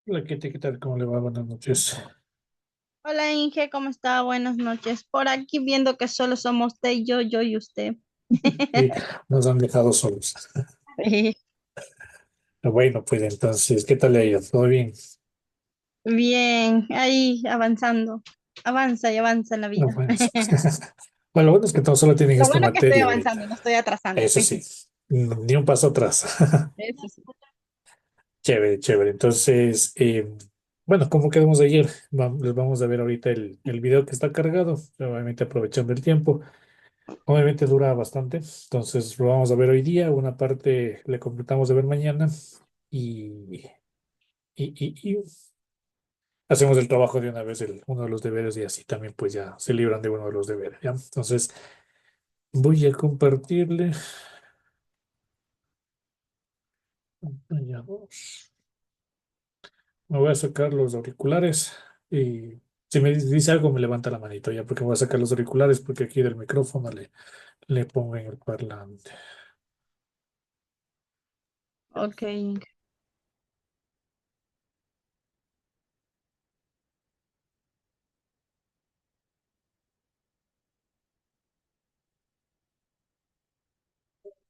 Hola, ¿qué tal? ¿Cómo le va? Buenas noches. Hola Inge, ¿cómo está? Buenas noches. Por aquí viendo que solo somos usted y yo y usted. Sí, nos han dejado solos. Sí. Bueno, pues entonces, ¿qué tal le ha ido? ¿Todo bien? Bien, ahí avanzando. Avanza y avanza en la No, vida. pues. Bueno, lo bueno es que todos solo tienen Lo esta bueno que estoy materia ahorita. avanzando, no estoy atrasando. Eso sí, ni un paso atrás. Eso sí. Chévere, chévere. Entonces, bueno, ¿cómo quedamos de ayer? Les vamos a ver ahorita el video que está cargado, obviamente aprovechando el tiempo. Obviamente dura bastante, entonces lo vamos a ver hoy día. Una parte le completamos de ver mañana y, y hacemos el trabajo de una vez, uno de los deberes y así también pues ya se libran de uno de los deberes, ¿ya? Entonces voy a compartirle pantalla 2. Me voy a sacar los auriculares y si me dice algo me levanta la manito ya porque voy a sacar los auriculares porque aquí del micrófono le pongo en el parlante. Ok, Inge.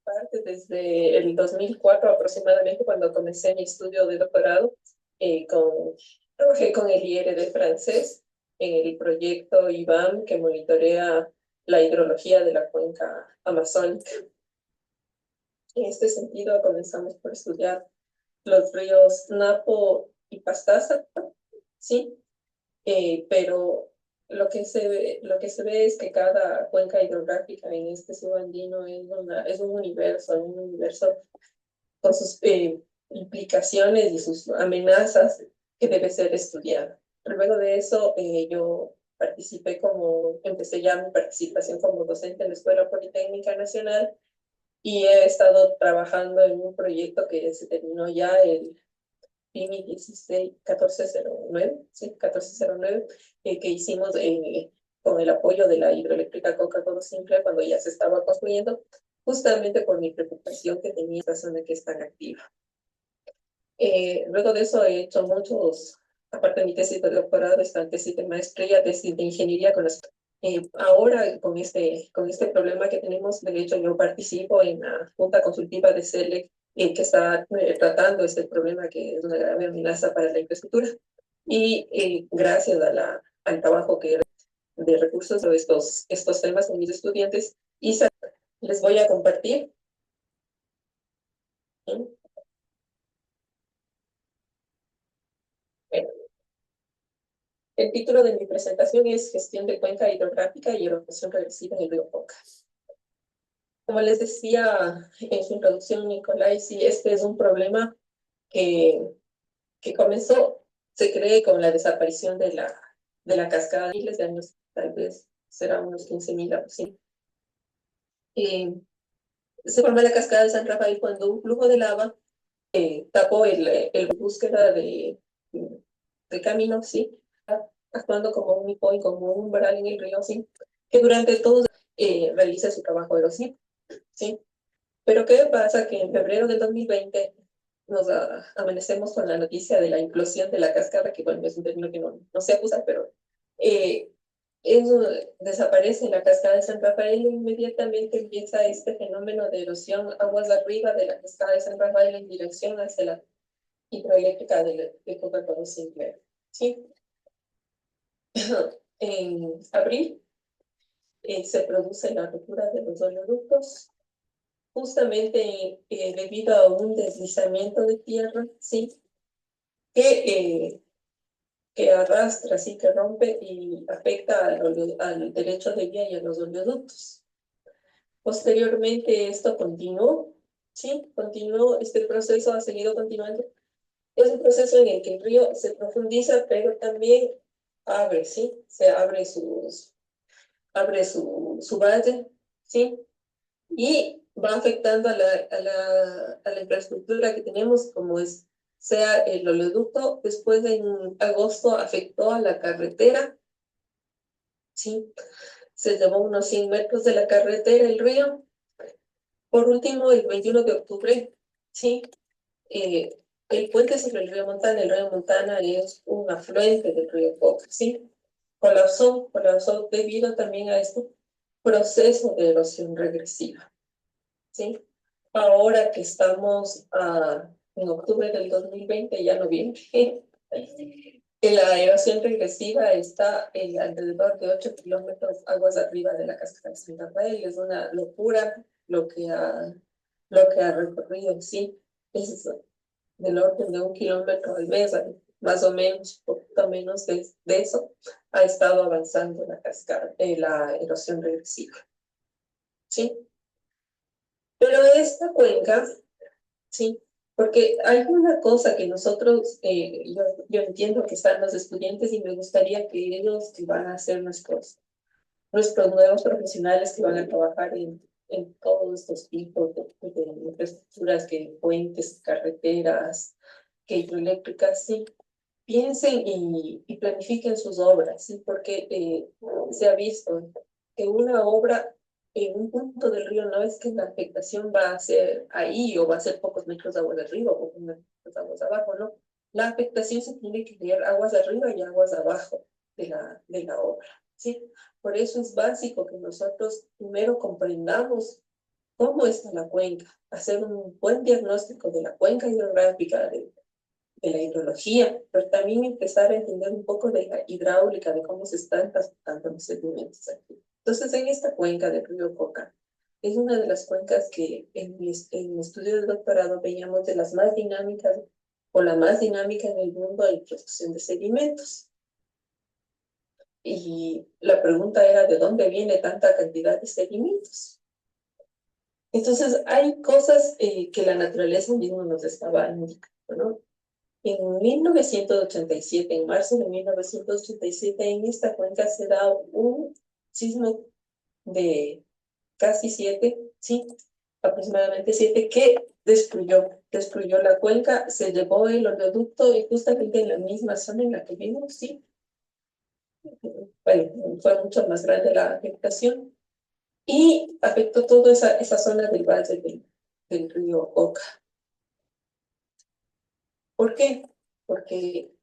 Parte desde el 2004 aproximadamente, cuando comencé mi estudio de doctorado, eh, con, trabajé con el IR de francés en el proyecto IBAM que monitorea la hidrología de la cuenca amazónica. En este sentido, comenzamos por estudiar los ríos Napo y Pastaza, ¿sí? Pero lo que se ve es que cada cuenca hidrográfica en este subandino es un universo con sus implicaciones y sus amenazas que debe ser estudiado. Luego de eso, yo empecé ya mi participación como docente en la Escuela Politécnica Nacional y he estado trabajando en un proyecto que se terminó ya el PIMI 1409, sí, 1409, que hicimos con el apoyo de la hidroeléctrica Coca-Cola Simple cuando ya se estaba construyendo, justamente por mi preocupación que tenía esta zona que es tan activa. Luego de eso he hecho aparte de mi tesis de doctorado, está tesis de maestría, tesis de ingeniería con las... ahora, con este problema que tenemos, de hecho, yo participo en la Junta Consultiva de CELEC, que está tratando este problema que es una grave amenaza para la infraestructura. Y gracias al trabajo de recursos de estos temas con mis estudiantes, les voy a compartir. ¿Sí? Bueno, el título de mi presentación es Gestión de cuenca hidrográfica y erogación reversible en el río Coca. Como les decía en su introducción, Nicolai, sí, este es un problema que, que comenzó, se cree, con la desaparición de la cascada de miles de años, tal vez será unos 15.000 aproximadamente. Eh, Se formó la cascada de San Rafael cuando un flujo de lava tapó el búsqueda de camino, sí, actuando como un hipo y como un umbral en el río, sí, que durante todo realiza su trabajo erosivo, sí. Pero ¿qué pasa? Que en febrero del 2020 nos amanecemos con la noticia de la implosión de la cascada, que bueno, es un término que no se usa, pero eh, desaparece la cascada de San Rafael e inmediatamente empieza este fenómeno de erosión aguas arriba de la cascada de San Rafael en dirección hacia la hidroeléctrica de Coca-Cola Sinclair. ¿Sí? En abril se produce la ruptura de los oleoductos, justamente debido a un deslizamiento de tierra, ¿sí? que, eh, que arrastra, ¿sí? Que rompe y afecta al derecho de vía y a los oleoductos. Posteriormente esto continuó, ¿sí? Continuó, este proceso ha seguido continuando. Es un proceso en el que el río se profundiza, pero también abre, ¿sí? Se abre su valle, ¿sí? Y va afectando a la infraestructura que tenemos, como sea el oleoducto. Después, en agosto, afectó a la carretera, ¿sí? Se llevó unos 100 metros de la carretera el río. Por último, el 21 de octubre, ¿sí? el puente sobre el río Montana es un afluente del río Coca, ¿sí? Colapsó debido también a este proceso de erosión regresiva, ¿sí? Ahora que estamos en octubre del 2020, ya noviembre, la erosión regresiva está alrededor de 8 kilómetros aguas arriba de la cascada de Santa Rafael. Es una locura lo que ha recorrido en sí. Es del orden de 1 kilómetro al mes, más o menos, poquito menos de eso, ha estado avanzando la cascada, la erosión regresiva. ¿Sí? Pero esta cuenca, sí, porque hay una cosa que nosotros, yo entiendo que están los estudiantes y me gustaría que ellos que van a ser nuestros nuevos profesionales que van a trabajar en todos estos tipos de infraestructuras, que puentes, carreteras, que hidroeléctricas, sí, piensen y planifiquen sus obras, ¿sí? Porque se ha visto que una obra en un punto del río no es que la afectación va a ser ahí o va a ser pocos metros de agua de arriba o pocos metros de aguas de abajo, no. La afectación se tiene que ver aguas de arriba y aguas de abajo de la obra, ¿sí? Por eso es básico que nosotros primero comprendamos cómo está la cuenca, hacer un buen diagnóstico de la cuenca hidrográfica, de la hidrología, pero también empezar a entender un poco de la hidráulica, de cómo se están transportando los sedimentos aquí. Entonces, en esta cuenca del río Coca, es una de las cuencas que en mi estudio de doctorado veíamos de las más dinámicas o la más dinámica en el mundo en producción de sedimentos. Y la pregunta era, ¿de dónde viene tanta cantidad de sedimentos? Entonces, hay cosas que la naturaleza misma nos estaba indicando, ¿no? En 1987, en marzo de 1987, en esta cuenca se da un sismo de casi 7, sí, aproximadamente 7, que destruyó la cuenca, se llevó el oleoducto y justamente en la misma zona en la que vimos, sí. Bueno, fue mucho más grande la afectación y afectó toda esa zona del valle del río Oca. ¿Por qué? Porque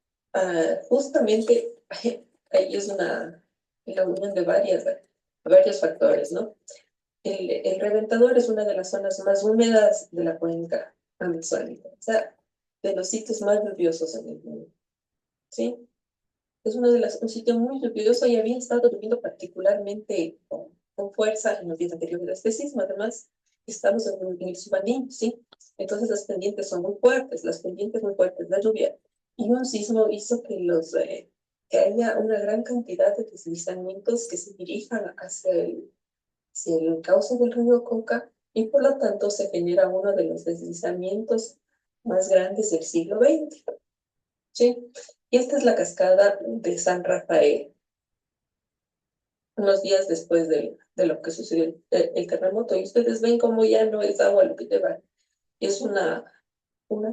justamente ahí es la unión de varios factores, ¿no? El Reventador es una de las zonas más húmedas de la cuenca amazónica, o sea, de los sitios más lluviosos en el mundo, ¿sí? Es un sitio muy lluvioso y había estado lloviendo particularmente con fuerza en los días anteriores a este sismo. Además, estamos en el Subaní, ¿sí? Entonces las pendientes son muy fuertes, la lluvia. Y un sismo hizo que haya una gran cantidad de deslizamientos que se dirijan hacia el cauce del río Coca y por lo tanto se genera uno de los deslizamientos más grandes del siglo XX. ¿Sí? Y esta es la cascada de San Rafael, unos días después de lo que sucedió el terremoto. Y ustedes ven cómo ya no es agua lo que lleva, es una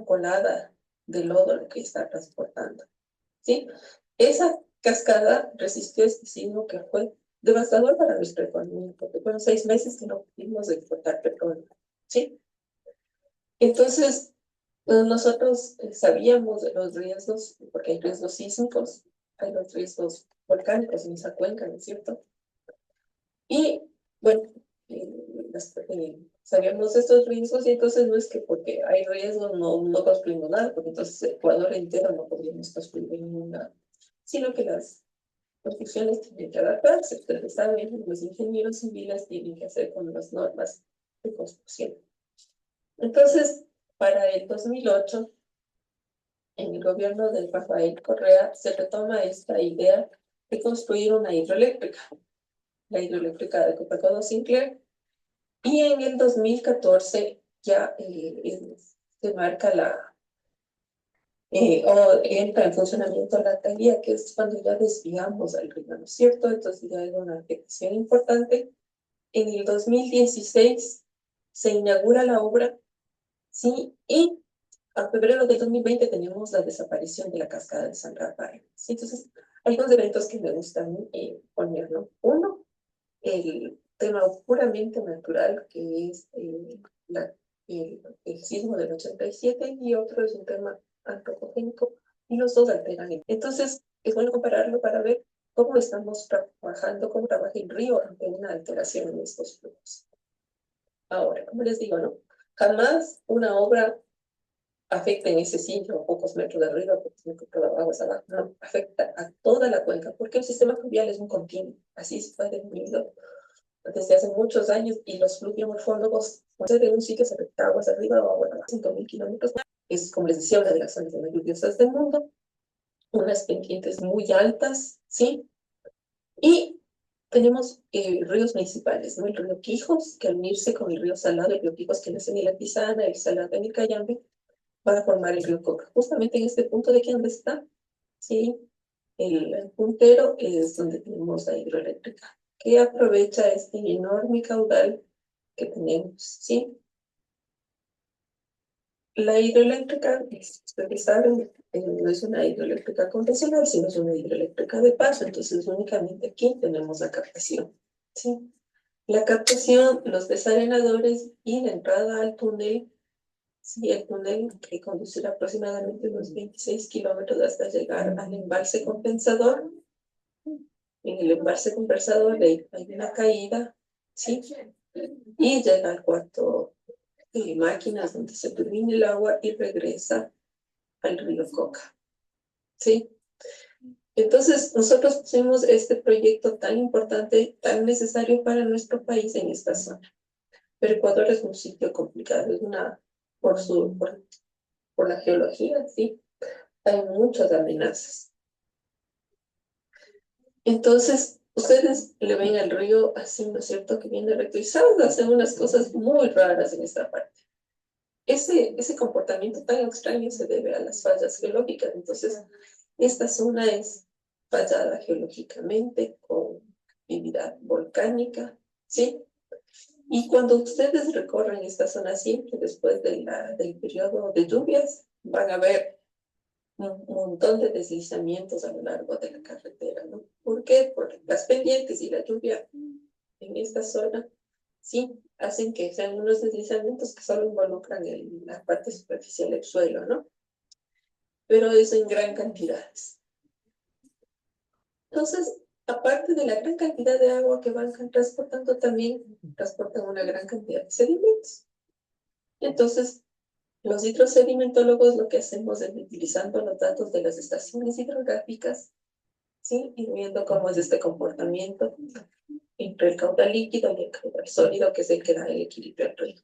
colada de lodo lo que está transportando. ¿Sí? Esa cascada resistió este sismo que fue devastador para nuestra economía, porque fueron 6 meses que no pudimos exportar petróleo. ¿Sí? Entonces, nosotros sabíamos de los riesgos, porque hay riesgos sísmicos, hay los riesgos volcánicos en esa cuenca, ¿no es cierto? Y bueno, sabíamos de estos riesgos y entonces no es que porque hay riesgos no construimos nada, porque entonces Ecuador entero no podríamos construir nada, sino que las construcciones tienen que adaptarse. Ustedes saben, los ingenieros civiles tienen que hacer con las normas de construcción. Entonces, para el 2008, en el gobierno de Rafael Correa, se retoma esta idea de construir una hidroeléctrica, la hidroeléctrica de Copacodo Sinclair, y en el 2014 ya se marca o entra en funcionamiento la Thalía, que es cuando ya desviamos al río, ¿no es cierto? Entonces ya hay una afectación importante. En el 2016 se inaugura la obra, ¿sí? Y a febrero del 2020 tenemos la desaparición de la cascada de San Rafael. ¿Sí? Entonces, hay dos eventos que me gustan poner, ¿no? Uno, el tema puramente natural, que es el sismo del 87, y otro es un tema antropogénico, y los dos alteran. Entonces, es bueno compararlo para ver cómo estamos trabajando, cómo trabaja el río ante una alteración en estos flujos. Ahora, como les digo, ¿no? Jamás una obra afecta en ese sitio a pocos metros de arriba, pocos metros de abajo, no, afecta a toda la cuenca, porque el sistema fluvial es un continuo, así se fue definido desde hace muchos años, y los fluviomorfólogos, de un sitio se afecta aguas arriba o abajo, 5.000 kilómetros, es, como les decía, una de las zonas más lluviosas del mundo, unas pendientes muy altas, ¿sí? Y tenemos ríos principales, ¿no? El río Quijos, que al unirse con el río Salado, el río Quijos que nace en la Pisana, el Salado en el Cayambe, van a formar el río Coca. Justamente en este punto de aquí donde está, ¿sí? El puntero es donde tenemos la hidroeléctrica, que aprovecha este enorme caudal que tenemos, ¿sí? La hidroeléctrica, ustedes saben, no es una hidroeléctrica convencional, sino es una hidroeléctrica de paso, entonces únicamente aquí tenemos la captación, ¿sí? La captación, los desarenadores y la entrada al túnel, sí, el túnel que conducirá aproximadamente unos 26 kilómetros hasta llegar al embalse compensador. En el embalse compensador hay una caída, ¿sí? Y llega al cuarto de máquinas donde se turbina el agua y regresa al río Coca, ¿sí? Entonces, nosotros pusimos este proyecto tan importante, tan necesario para nuestro país en esta zona. Pero Ecuador es un sitio complicado, es una, por la geología, ¿sí? Hay muchas amenazas. Entonces, ustedes le ven al río así, ¿no es cierto?, que viene recto y ¿sabes? Hacen unas cosas muy raras en esta parte. Ese comportamiento tan extraño se debe a las fallas geológicas. Entonces, esta zona es fallada geológicamente, con actividad volcánica, ¿sí? Y cuando ustedes recorren esta zona siempre después del periodo de lluvias, van a ver un montón de deslizamientos a lo largo de la carretera, ¿no? ¿Por qué? Porque las pendientes y la lluvia en esta zona, sí, hacen que sean unos deslizamientos que solo involucran la parte superficial del suelo, ¿no? Pero eso en gran cantidades. Entonces, aparte de la gran cantidad de agua que van transportando, también transportan una gran cantidad de sedimentos. Entonces, los hidrosedimentólogos lo que hacemos es utilizando los datos de las estaciones hidrográficas, ¿sí? Y viendo cómo es este comportamiento entre el caudal líquido y el caudal sólido, que es el que da el equilibrio al río.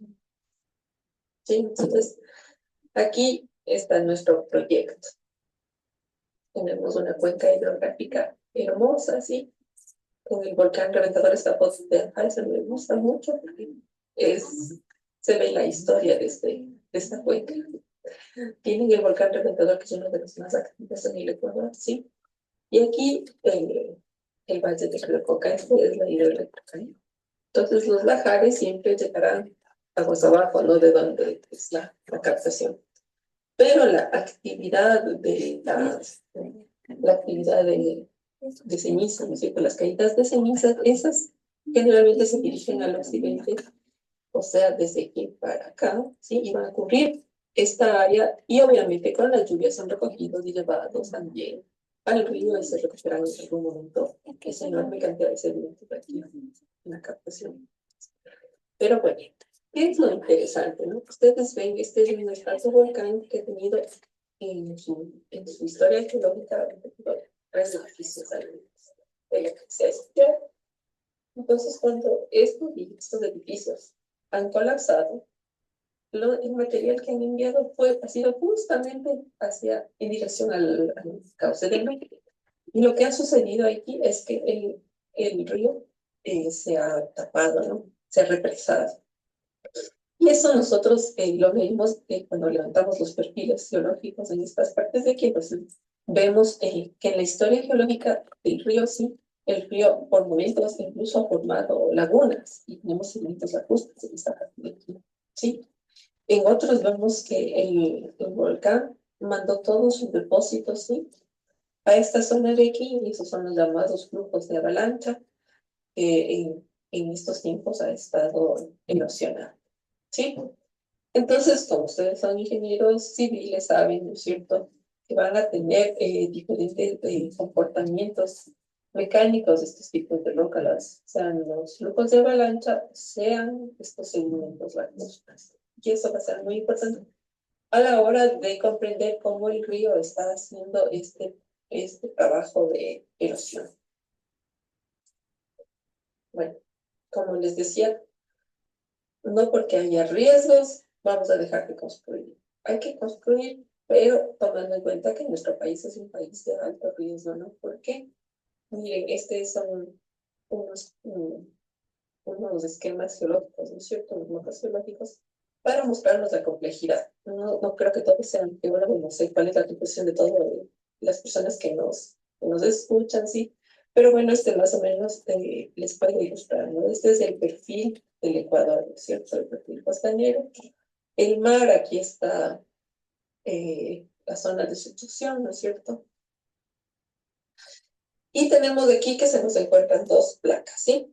¿Sí? Entonces, aquí está nuestro proyecto. Tenemos una cuenca hidrográfica hermosa, ¿sí? Con el volcán reventador Estapos de Anhalt, me gusta mucho porque se ve la historia de esta cuenca. Tienen el volcán reventador, que es uno de los más activos en el Ecuador, ¿sí? Y aquí el valle de Río Coca, es la hidroeléctrica. Entonces los bajares siempre llegarán aguas abajo, no de donde es la captación. Pero la actividad de ceniza, ¿no es cierto? Las caídas de cenizas, esas generalmente se dirigen al occidente, o sea, desde aquí para acá, ¿sí? Y van a cubrir esta área, y obviamente con las lluvias son recogidos y llevados también al río y se recuperan en algún momento esa enorme cantidad de sedimentos aquí en la captación. Pero bueno, ¿qué es lo interesante, no? Ustedes ven, este es un estratovolcán que ha tenido en su historia geológica tres edificios de la que se asistió. Entonces, cuando estos edificios han colapsado, el material que han enviado ha sido justamente en dirección al cauce del río. Y lo que ha sucedido aquí es que el río se ha tapado, ¿no? Se ha represado. Y eso nosotros lo vemos cuando levantamos los perfiles geológicos en estas partes de aquí. Pues, vemos que en la historia geológica del río, sí, el río por momentos incluso ha formado lagunas y tenemos sedimentos lacustres en esta parte de aquí, ¿sí? En otros vemos que el volcán mandó todos sus depósitos, ¿sí?, a esta zona de aquí, y esos son los llamados flujos de avalancha, que en estos tiempos ha estado erosionado, ¿sí? Entonces, como ustedes son ingenieros civiles, saben, ¿no es cierto?, que van a tener diferentes comportamientos mecánicos de estos tipos de rocas, sean los flujos de avalancha, sean estos sedimentos lacustres. Y eso va a ser muy importante a la hora de comprender cómo el río está haciendo este trabajo de erosión. Bueno, como les decía, no porque haya riesgos, vamos a dejar de construir. Hay que construir, pero tomando en cuenta que nuestro país es un país de alto riesgo, ¿no? ¿Por qué? Miren, estos son unos esquemas geológicos, ¿no es cierto? Unos mapas geológicos, para mostrarnos la complejidad. No creo que todos sean geólogos, no sé cuál es la conclusión de todas las personas que nos escuchan, sí. Pero bueno, más o menos les puedo ilustrar, ¿no? Este es el perfil del Ecuador, ¿no es cierto? El perfil costanero. El mar, aquí está la zona de subducción, ¿no es cierto? Y tenemos aquí que se nos encuentran dos placas, ¿sí?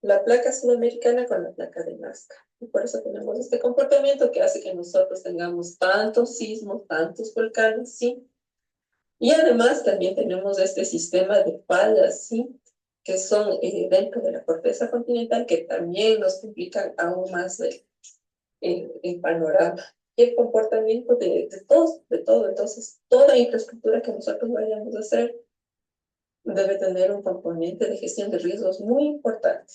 La placa sudamericana con la placa de Nazca. Y por eso tenemos este comportamiento que hace que nosotros tengamos tantos sismos, tantos volcanes, ¿sí? Y además también tenemos este sistema de fallas, ¿sí? Que son dentro de la corteza continental, que también nos complican aún más el panorama y el comportamiento de todo, de todo. Entonces, toda infraestructura que nosotros vayamos a hacer debe tener un componente de gestión de riesgos muy importante.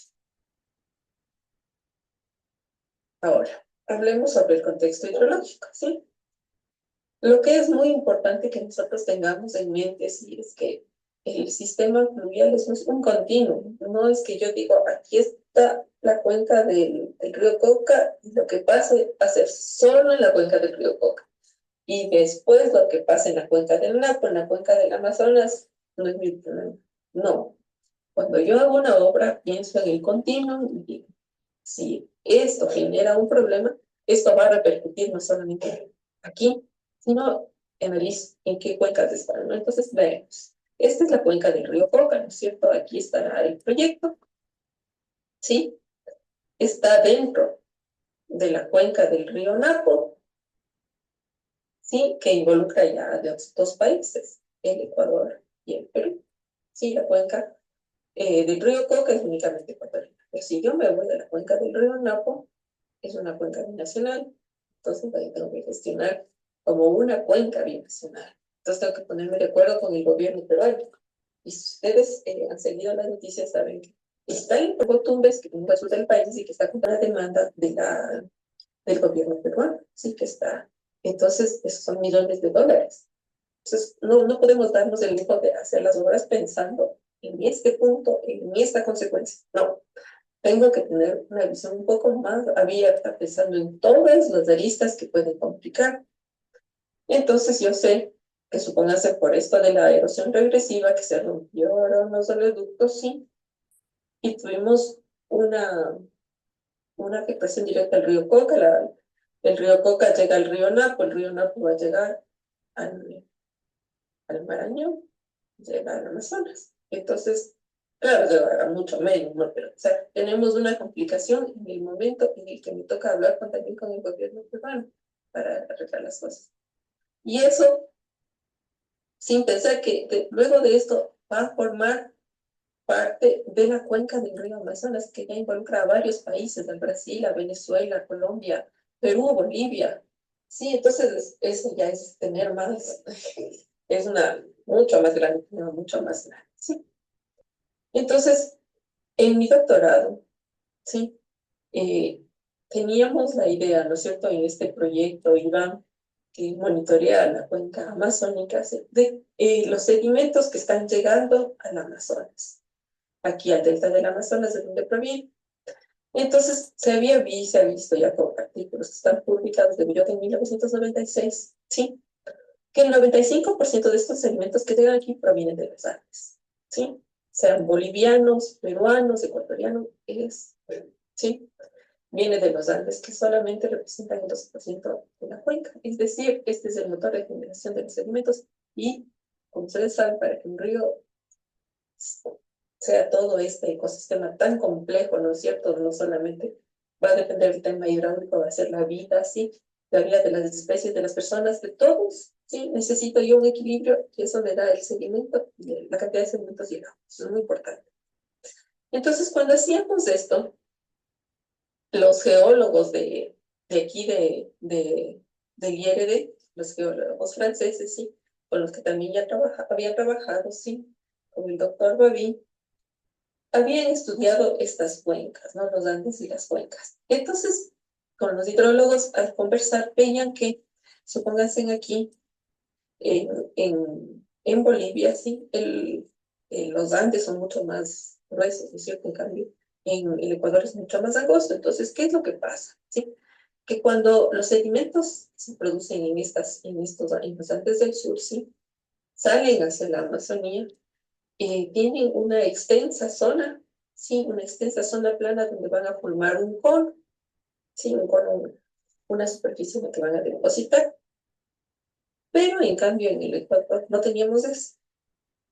Ahora, hablemos sobre el contexto hidrológico, ¿sí? Lo que es muy importante que nosotros tengamos en mente, sí, es que el sistema fluvial es un continuo. No es que yo digo, aquí está la cuenca del río Coca, y lo que pase va a ser solo en la cuenca del río Coca. Y después lo que pase en la cuenca del Napo, en la cuenca del Amazonas, no es mi problema. No. Cuando yo hago una obra, pienso en el continuo y digo, si esto genera un problema, esto va a repercutir no solamente aquí, sino en qué cuencas están, ¿no? Entonces, veamos. Esta es la cuenca del río Coca, ¿no es cierto? Aquí está el proyecto, ¿sí? Está dentro de la cuenca del río Napo, ¿sí? Que involucra ya dos países, el Ecuador y el Perú. Sí, la cuenca del río Coca es únicamente ecuatoriana. Pero si yo me voy a la cuenca del río Napo, es una cuenca binacional, entonces ahí tengo que gestionar como una cuenca binacional. Entonces tengo que ponerme de acuerdo con el gobierno peruano. Y si ustedes han seguido las noticias, saben que está en Tumbes, que es un sur del país, y que está con la demanda del gobierno peruano. Sí que está. Entonces, esos son millones de dólares. Entonces, no podemos darnos el lujo de hacer las obras pensando en este punto, en esta consecuencia. No, tengo que tener una visión un poco más abierta, pensando en todas las aristas que pueden complicar. Entonces yo sé que supóngase por esto de la erosión regresiva que se rompieron los oleoductos, sí, y tuvimos una afectación directa al río Coca. El río Coca llega al río Napo, el río Napo va a llegar al Marañón, llega al Amazonas. Entonces, claro, llegará mucho menos, ¿no? Pero, o sea, tenemos una complicación en el momento en el que me toca hablar también con el gobierno peruano para arreglar las cosas. Y eso, sin pensar que luego de esto va a formar parte de la cuenca del río Amazonas, que ya involucra a varios países, al Brasil, a Venezuela, Colombia, Perú, Bolivia. Sí, entonces eso ya es tener más, es mucho más grande, mucho más grande, ¿sí? Entonces, en mi doctorado, ¿sí? Teníamos la idea, ¿no es cierto?, en este proyecto, Iván, que monitorea la cuenca amazónica, ¿sí?, de los sedimentos que están llegando al Amazonas, aquí al delta del Amazonas, de donde proviene. Entonces, se ha visto ya con artículos que están publicados de Biota en 1996, ¿sí?, que el 95% de estos sedimentos que llegan aquí provienen de los Andes, ¿sí?, sean bolivianos, peruanos, ecuatorianos, ¿sí?, viene de los Andes, que solamente representan el 2% de la cuenca. Es decir, este es el motor de generación de los sedimentos y, como ustedes saben, para que un río sea todo este ecosistema tan complejo, ¿no es cierto? No solamente va a depender del tema hidráulico, va a ser la vida, sí, la vida de las especies, de las personas, de todos. Sí, necesito yo un equilibrio y eso me da el sedimento, la cantidad de sedimentos y el agua. Eso es muy importante. Entonces, cuando hacíamos esto, los geólogos de aquí, de IRD, los geólogos franceses, sí, con los que también ya había trabajado, sí, con el doctor Babi, habían estudiado estas cuencas, ¿no? Los Andes y las cuencas. Entonces, con los hidrólogos, al conversar, veían que, supónganse aquí, en Bolivia, sí, los Andes son mucho más gruesos, ¿no es cierto? En cambio, en el Ecuador es mucho más angosto. Entonces, ¿qué es lo que pasa? ¿Sí? Que cuando los sedimentos se producen en los Andes del Sur, ¿sí? Salen hacia la Amazonía, tienen una extensa zona, sí, una extensa zona plana donde van a formar un cono, sí, un cono, una superficie en la que van a depositar. Pero en cambio en el Ecuador no teníamos eso.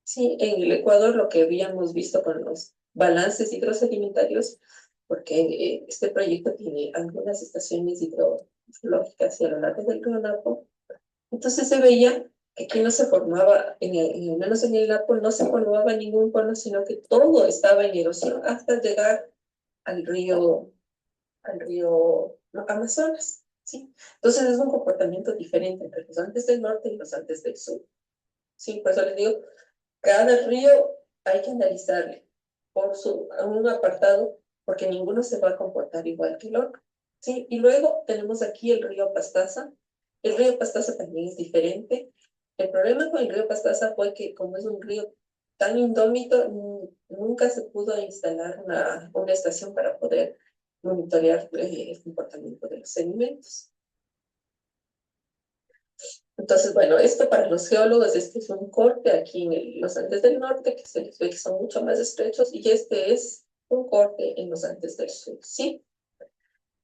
Sí, en el Ecuador lo que habíamos visto con los balances hidrosedimentarios, porque este proyecto tiene algunas estaciones hidrológicas y a lo largo del río Napo, entonces se veía que aquí no se formaba, menos en el Napo, no se formaba ningún cono, sino que todo estaba en erosión hasta llegar al río no, Amazonas. ¿Sí? Entonces es un comportamiento diferente entre los Andes del norte y los Andes del sur. Sí, por eso les digo, cada río hay que analizarle a un apartado, porque ninguno se va a comportar igual que el otro. ¿Sí? Y luego tenemos aquí el río Pastaza. El río Pastaza también es diferente. El problema con el río Pastaza fue que como es un río tan indómito, nunca se pudo instalar una estación para poder monitorear el comportamiento de los sedimentos. Entonces, bueno, esto para los geólogos, este es un corte aquí en los Andes del Norte, que se les ve que son mucho más estrechos, y este es un corte en los Andes del Sur, ¿sí?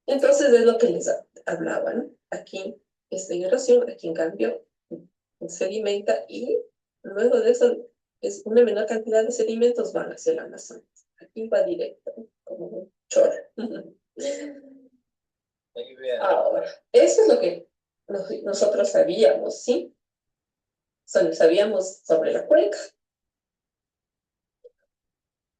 Entonces es lo que les hablaba, ¿no? Aquí está en erosión, aquí en cambio sedimenta, y luego de eso es una menor cantidad de sedimentos van hacia el Amazonas. Aquí va directo, como un chorro. Ahora, eso es lo que nosotros sabíamos, ¿sí? Sabíamos sobre la cuenca.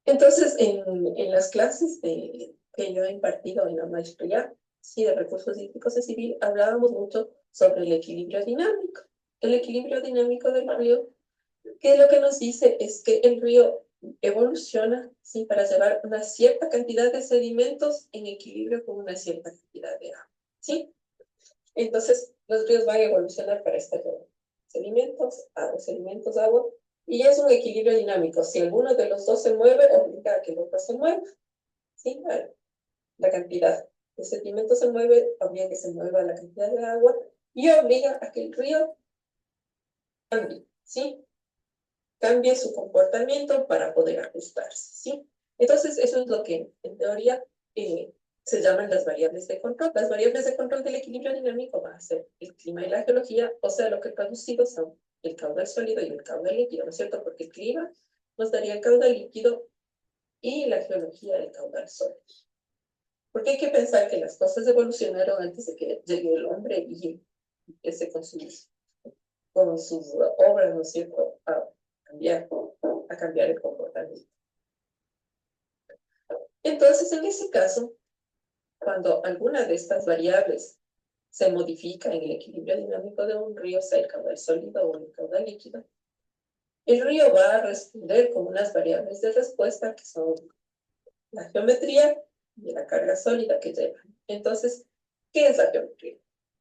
Entonces, en las clases que yo he impartido en la maestría, sí, de recursos hídricos de civil, hablábamos mucho sobre el equilibrio dinámico. El equilibrio dinámico del río, que lo que nos dice es que el río evoluciona, sí, para llevar una cierta cantidad de sedimentos en equilibrio con una cierta cantidad de agua, ¿sí? Entonces, los ríos van a evolucionar para estar sedimentos, agua, y es un equilibrio dinámico. Si alguno de los dos se mueve, obliga a que el otro se mueva. ¿Sí? La cantidad de sedimentos se mueve, obliga a que se mueva la cantidad de agua y obliga a que el río cambie, ¿sí? Cambie su comportamiento para poder ajustarse, ¿sí? Entonces, eso es lo que, en teoría, se llaman las variables de control. Las variables de control del equilibrio dinámico van a ser el clima y la geología, o sea, lo que traducido son el caudal sólido y el caudal líquido, ¿no es cierto? Porque el clima nos daría el caudal líquido y la geología el caudal sólido. Porque hay que pensar que las cosas evolucionaron antes de que llegue el hombre y empiece con sus obras, ¿no es cierto?, a cambiar el comportamiento. Entonces, en ese caso, cuando alguna de estas variables se modifica en el equilibrio dinámico de un río, sea el caudal sólido o el caudal líquido, el río va a responder con unas variables de respuesta que son la geometría y la carga sólida que lleva. Entonces, ¿qué es la geometría?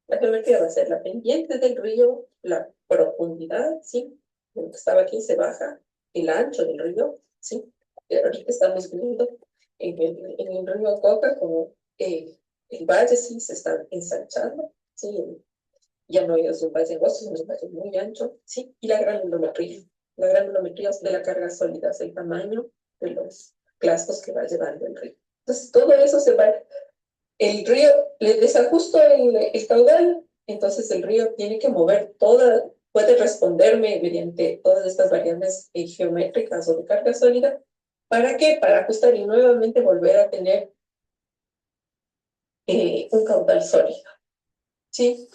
La geometría va a ser la pendiente del río, la profundidad, ¿sí? De lo que estaba aquí se baja, el ancho del río, ¿sí? Ahorita estamos viendo en el río Coca como el valle sí se está ensanchando, ¿sí? Ya no es un valle angosto, es un valle muy ancho, ¿sí? Y la granulometría. La granulometría de la carga sólida es el tamaño de los clastos que va llevando el río. Entonces, todo eso se va, el río le desajusto el caudal, entonces el río tiene que mover puede responderme mediante todas estas variables geométricas o de carga sólida. ¿Para qué? Para ajustar y nuevamente volver a tener un caudal sólido. ¿sí?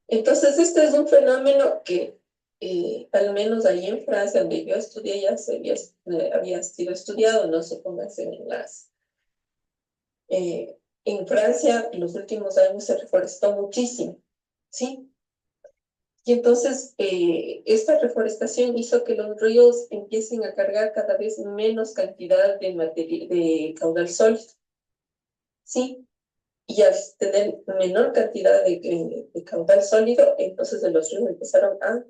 Entonces, este es un fenómeno que, al menos ahí en Francia, donde yo estudié, ya había sido estudiado, no supóngase en Francia, en los últimos años se reforestó muchísimo, ¿sí? Y entonces, esta reforestación hizo que los ríos empiecen a cargar cada vez menos cantidad de caudal sólido, ¿sí? Y al tener menor cantidad de caudal sólido, entonces los ríos empezaron a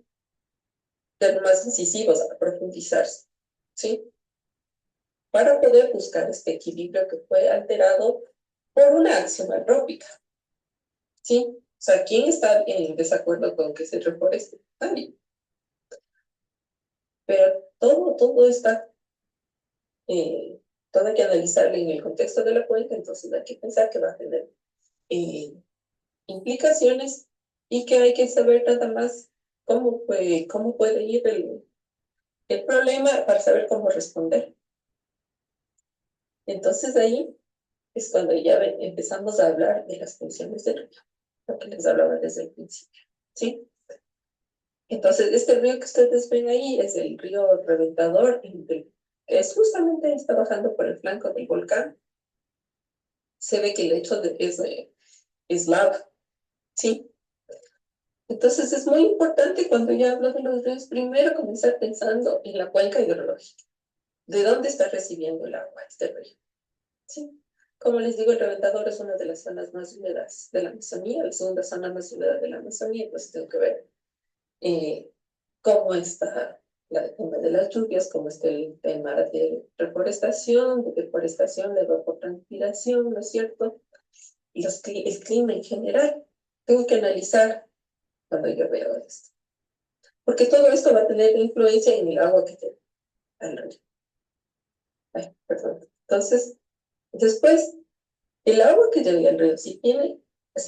ser más incisivos, a profundizarse, ¿sí? Para poder buscar este equilibrio que fue alterado por una acción antrópica, ¿sí? O sea, ¿quién está en desacuerdo con que se reforeste? Nadie. Pero todo está, eh, todo hay que analizarlo en el contexto de la cuenca, entonces hay que pensar que va a tener eh, implicaciones y que hay que saber nada más cómo puede ir el problema para saber cómo responder. Entonces ahí es cuando ya empezamos a hablar de las funciones del río, lo que les hablaba desde el principio, ¿sí? Entonces, este río que ustedes ven ahí es el río Reventador, que es justamente está bajando por el flanco del volcán. Se ve que el hecho es lava, ¿sí? Entonces, es muy importante cuando yo hablo de los ríos, primero comenzar pensando en la cuenca hidrológica. ¿De dónde está recibiendo el agua este río? ¿Sí? Como les digo, el Reventador es una de las zonas más húmedas de la Amazonía, la segunda zona más húmeda de la Amazonía, entonces tengo que ver eh, cómo está el tema de las lluvias, cómo está el tema de reforestación, de deforestación, de evapotranspiración, ¿no es cierto? Y el clima en general. Tengo que analizar cuando yo veo esto. Porque todo esto va a tener influencia en el agua que te al río. Ay, perdón. Entonces, después, el agua que llega al río, si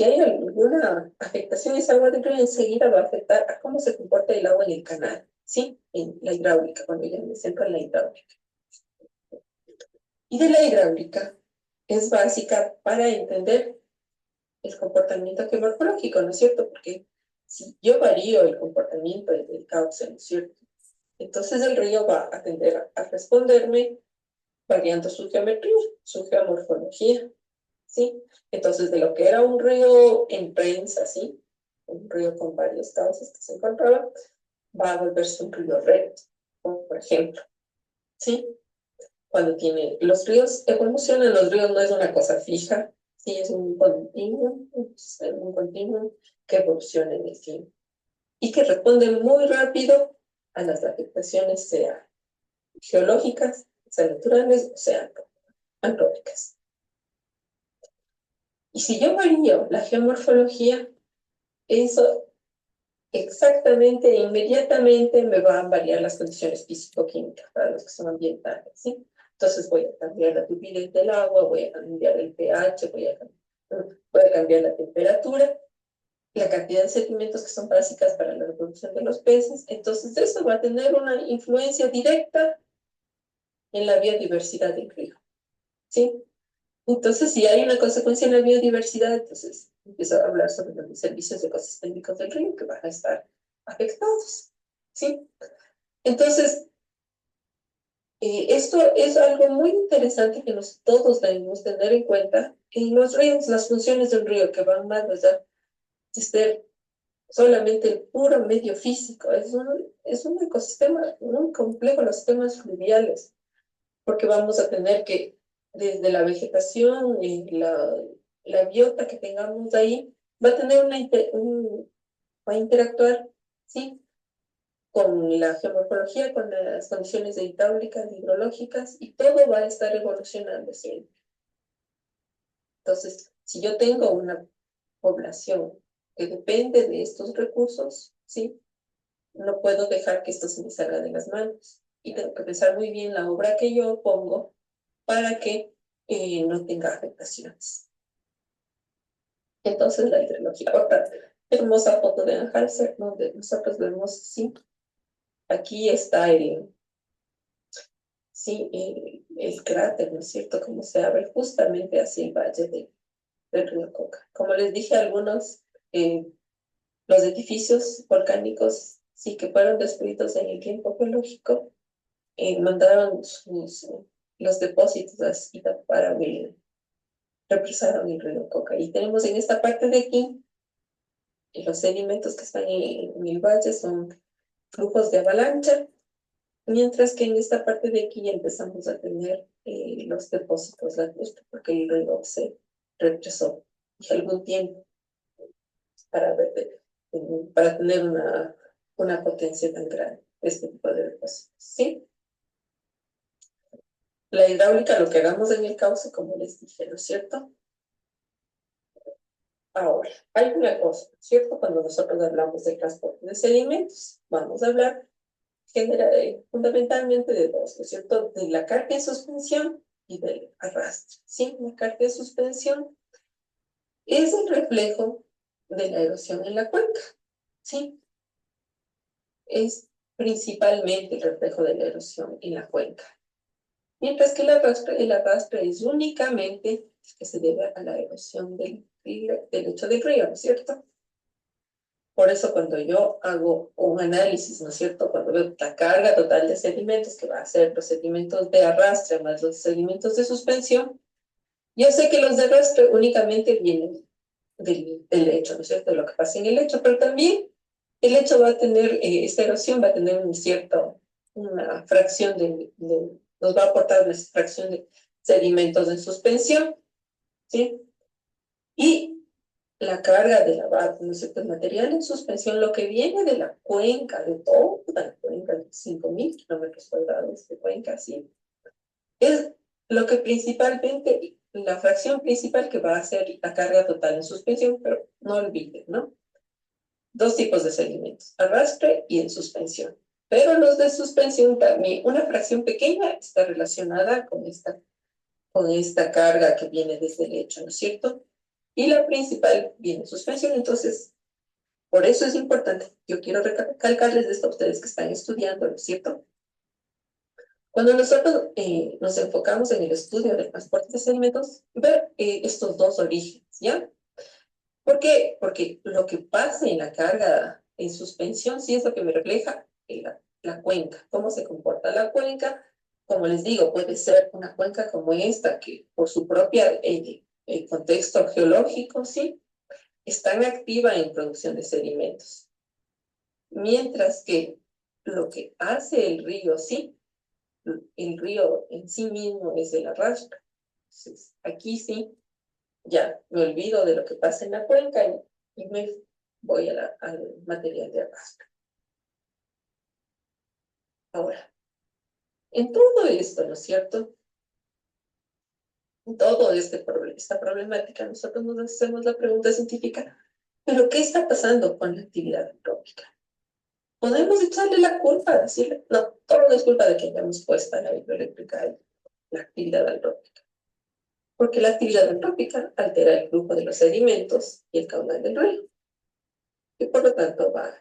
hay alguna afectación, esa agua del río enseguida va a afectar a cómo se comporta el agua en el canal, ¿sí? En la hidráulica, cuando ya me centro en la hidráulica. Y de la hidráulica es básica para entender el comportamiento geomorfológico, ¿no es cierto? Porque si yo varío el comportamiento del cauce, ¿no es cierto? Entonces el río va a tender a responderme variando su geometría, su geomorfología, ¿sí? Entonces, de lo que era un río en prensa, ¿sí? Un río con varios cauces que se encontraban, va a volverse un río recto, como por ejemplo, ¿sí? Cuando los ríos evolucionan, los ríos no es una cosa fija, ¿sí? Es un continuum que evoluciona en el tiempo y que responde muy rápido a las afectaciones, sea geológicas, sean naturales o sean antrópicas. Y si yo varío la geomorfología, eso exactamente e inmediatamente me van a variar las condiciones físico-químicas para los que son ambientales, ¿sí? Entonces voy a cambiar la turbidez del agua, voy a cambiar el pH, voy a cambiar la temperatura, la cantidad de sedimentos que son básicas para la reproducción de los peces. Entonces eso va a tener una influencia directa en la biodiversidad del río, ¿sí? Entonces, si hay una consecuencia en la biodiversidad, entonces empiezo a hablar sobre los servicios ecosistémicos del río que van a estar afectados, ¿sí? Entonces, esto es algo muy interesante que todos debemos tener en cuenta. En los ríos, las funciones del río que van más allá de ser solamente el puro medio físico, es un ecosistema muy complejo, los sistemas fluviales, porque vamos a tener que, desde la vegetación y la biota que tengamos ahí, va a tener va a interactuar, ¿sí? Con la geomorfología, con las condiciones hidráulicas, hidrológicas, y todo va a estar evolucionando siempre. Entonces, si yo tengo una población que depende de estos recursos, ¿sí? No puedo dejar que esto se me salga de las manos. Y tengo que pensar muy bien la obra que yo pongo para que no tenga afectaciones. Entonces, la hidrología. Otra hermosa foto de Anheuser, donde nosotros vemos, sí, aquí está sí, el cráter, ¿no es cierto?, como se abre justamente hacia el valle del río Coca. Como les dije, algunos, los edificios volcánicos, sí que fueron descritos en el tiempo geológico, mandaron los depósitos así para represaron el río Coca. Y tenemos en esta parte de aquí, los sedimentos que están en el valle son flujos de avalancha, mientras que en esta parte de aquí ya empezamos a tener los depósitos lacustres, porque el río se represó algún tiempo para, para tener una potencia tan grande, este tipo de depósitos, ¿sí? La hidráulica, lo que hagamos en el cauce, como les dije, ¿no es cierto? Ahora, hay una cosa, ¿cierto? Cuando nosotros hablamos de transporte de sedimentos, vamos a hablar fundamentalmente de dos, ¿no es cierto? De la carga en suspensión y del arrastre, ¿sí? La carga en suspensión es el reflejo de la erosión en la cuenca, ¿sí? Es principalmente el reflejo de la erosión en la cuenca. Mientras que el arrastre es únicamente que se debe a la erosión del lecho del río, ¿no es cierto? Por eso cuando yo hago un análisis, ¿no es cierto? Cuando veo la carga total de sedimentos, que va a ser los sedimentos de arrastre más los sedimentos de suspensión, yo sé que los de arrastre únicamente vienen del lecho, ¿no es cierto? De lo que pasa en el lecho, pero también el lecho va a tener, esta erosión va a tener una fracción nos va a aportar una fracción de sedimentos en suspensión, ¿sí? Y la carga de lavado, ¿no es cierto? El material en suspensión, lo que viene de la cuenca, de toda la cuenca, de 5.000 kilómetros cuadrados de cuenca, ¿sí? Es lo que principalmente, la fracción principal que va a ser la carga total en suspensión, pero no olviden, ¿no? Dos tipos de sedimentos, arrastre y en suspensión. Pero los de suspensión también, una fracción pequeña está relacionada con esta carga que viene desde el lecho, ¿no es cierto? Y la principal viene en suspensión, entonces, por eso es importante. Yo quiero recalcarles esto a ustedes que están estudiando, ¿no es cierto? Cuando nosotros nos enfocamos en el estudio del transporte de sedimentos, ver estos dos orígenes, ¿ya? ¿Por qué? Porque lo que pasa en la carga en suspensión sí es lo que me refleja la cuenca, cómo se comporta la cuenca. Como les digo, puede ser una cuenca como esta, que por su propia contexto geológico, ¿sí? Es tan activa en producción de sedimentos. Mientras que lo que hace el río, sí, el río en sí mismo es el arrastre. Entonces, aquí sí, ya me olvido de lo que pasa en la cuenca y me voy al material de arrastre. Ahora, en todo esto, ¿no es cierto? En todo esta problemática, nosotros nos hacemos la pregunta científica, ¿pero qué está pasando con la actividad antrópica? ¿Podemos echarle la culpa? Decirle, no, todo es culpa de que hayamos puesto la hidroeléctrica y la actividad antrópica. Porque la actividad antrópica altera el flujo de los sedimentos y el caudal del río. Y por lo tanto va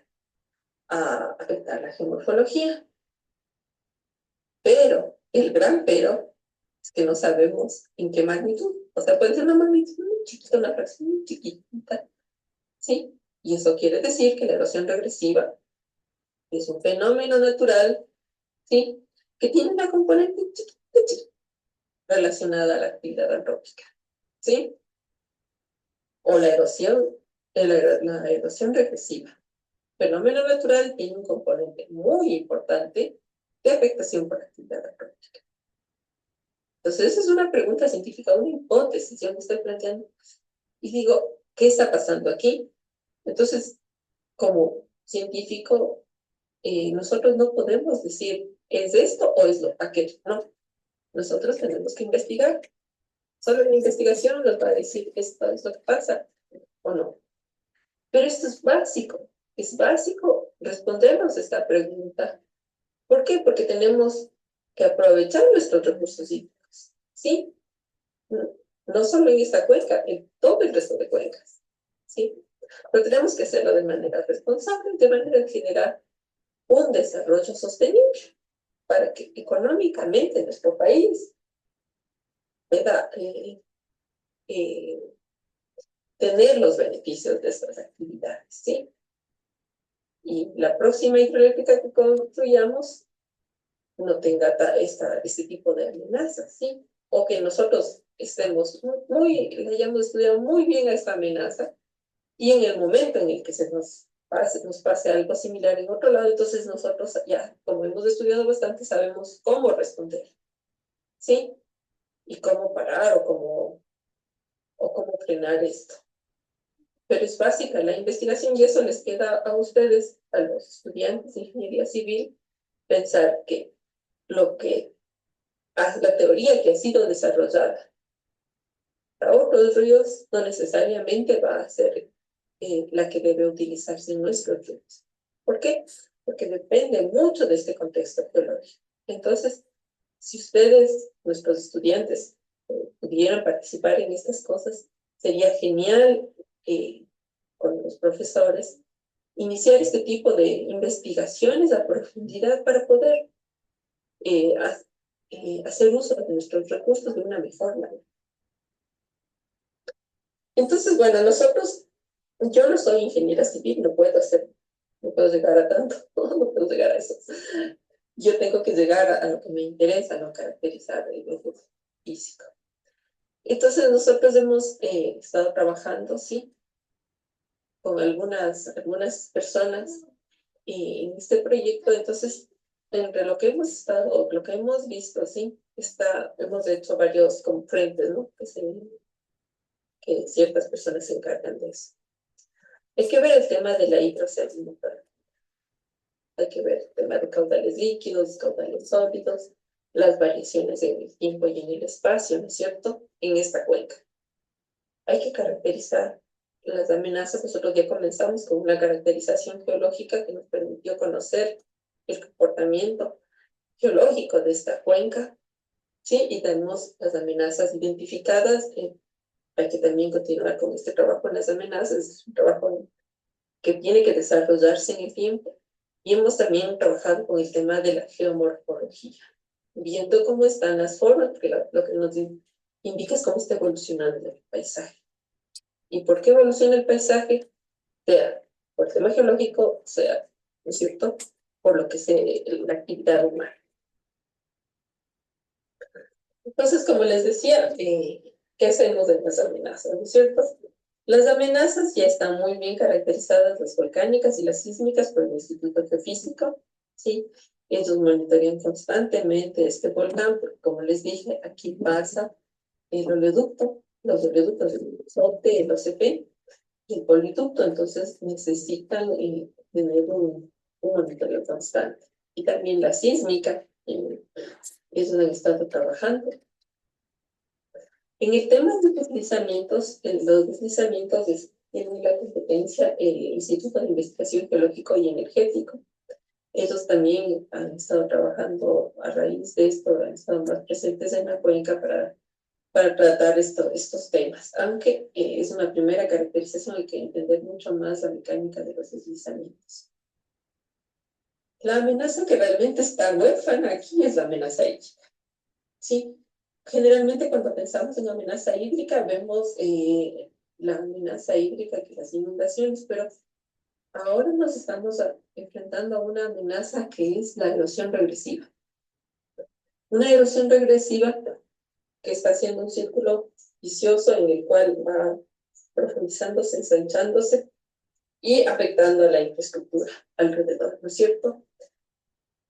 a afectar la geomorfología. Pero, el gran pero, es que no sabemos en qué magnitud. O sea, puede ser una magnitud muy chiquita, una fracción muy chiquitita, ¿sí? Y eso quiere decir que la erosión regresiva es un fenómeno natural, ¿sí? Que tiene una componente chiquita relacionada a la actividad antrópica, ¿sí? O la erosión regresiva. Fenómeno natural tiene un componente muy importante de afectación por actividad antrópica. Entonces, esa es una pregunta científica, una hipótesis, yo me estoy planteando. Y digo, ¿qué está pasando aquí? Entonces, como científico, nosotros no podemos decir, ¿es esto o es lo aquello? No, nosotros tenemos que investigar. Solo la investigación nos va a decir esto es lo que pasa o no. Pero esto es básico respondernos esta pregunta. ¿Por qué? Porque tenemos que aprovechar nuestros recursos hídricos, ¿sí? No solo en esta cuenca, en todo el resto de cuencas, ¿sí? Pero tenemos que hacerlo de manera responsable, de manera de generar un desarrollo sostenible para que económicamente nuestro país pueda tener los beneficios de estas actividades, ¿sí? Y la próxima hidroeléctrica que construyamos no tenga este tipo de amenazas, ¿sí? O que nosotros estemos le hayamos estudiado muy bien a esta amenaza y en el momento en el que nos pase algo similar en otro lado, entonces nosotros ya, como hemos estudiado bastante, sabemos cómo responder, ¿sí? Y cómo parar o cómo frenar esto. Pero es básica la investigación y eso les queda a ustedes, a los estudiantes de ingeniería civil, pensar que la teoría que ha sido desarrollada para otros ríos no necesariamente va a ser la que debe utilizarse en nuestros ríos. ¿Por qué? Porque depende mucho de este contexto geológico. Entonces, si ustedes, nuestros estudiantes, pudieran participar en estas cosas, sería genial con los profesores iniciar este tipo de investigaciones a profundidad para poder hacer uso de nuestros recursos de una mejor manera. Entonces, bueno, yo no soy ingeniera civil, no puedo llegar a tanto, no puedo llegar a eso. Yo tengo que llegar a lo que me interesa, no caracterizar el método físico. Entonces, nosotros hemos estado trabajando, sí, con algunas personas en este proyecto. Entonces, entre lo que hemos visto, sí, hemos hecho varios como frentes, ¿no? Que ciertas personas se encargan de eso. Hay que ver el tema de la hidrosalinidad. Hay que ver el tema de caudales líquidos, caudales sólidos, las variaciones en el tiempo y en el espacio, ¿no es cierto?, en esta cuenca. Hay que caracterizar las amenazas. Nosotros ya comenzamos con una caracterización geológica que nos permitió conocer el comportamiento geológico de esta cuenca, ¿sí? Y tenemos las amenazas identificadas. Hay que también continuar con este trabajo en las amenazas. Es un trabajo que tiene que desarrollarse en el tiempo. Y hemos también trabajado con el tema de la geomorfología, viendo cómo están las formas, porque lo que nos indica es cómo está evolucionando el paisaje. ¿Y por qué evoluciona el paisaje? Sea por el tema geológico, sea, ¿no es cierto?, por lo que la actividad humana. Entonces, como les decía, ¿qué hacemos de las amenazas? ¿No es cierto? Las amenazas ya están muy bien caracterizadas, las volcánicas y las sísmicas, por el Instituto Geofísico, ¿sí? Ellos monitorean constantemente este volcán, porque como les dije, aquí pasa el oleoducto, los oleoductos del SOTE, el OCP y el poliducto, entonces necesitan tener un monitoreo constante. Y también la sísmica, es donde han estado trabajando. En el tema de deslizamientos, los deslizamientos tienen la competencia el Instituto de Investigación Geológico y Energético. Ellos también han estado trabajando a raíz de esto, han estado más presentes en la cuenca para tratar estos temas. Aunque es una primera caracterización, hay que entender mucho más la mecánica de los deslizamientos. La amenaza que realmente está huérfana aquí es la amenaza hídrica. Sí, generalmente cuando pensamos en amenaza hídrica vemos la amenaza hídrica que las inundaciones, pero ahora nos estamos enfrentando a una amenaza que es la erosión regresiva. Una erosión regresiva que está haciendo un círculo vicioso en el cual va profundizándose, ensanchándose y afectando a la infraestructura alrededor, ¿no es cierto?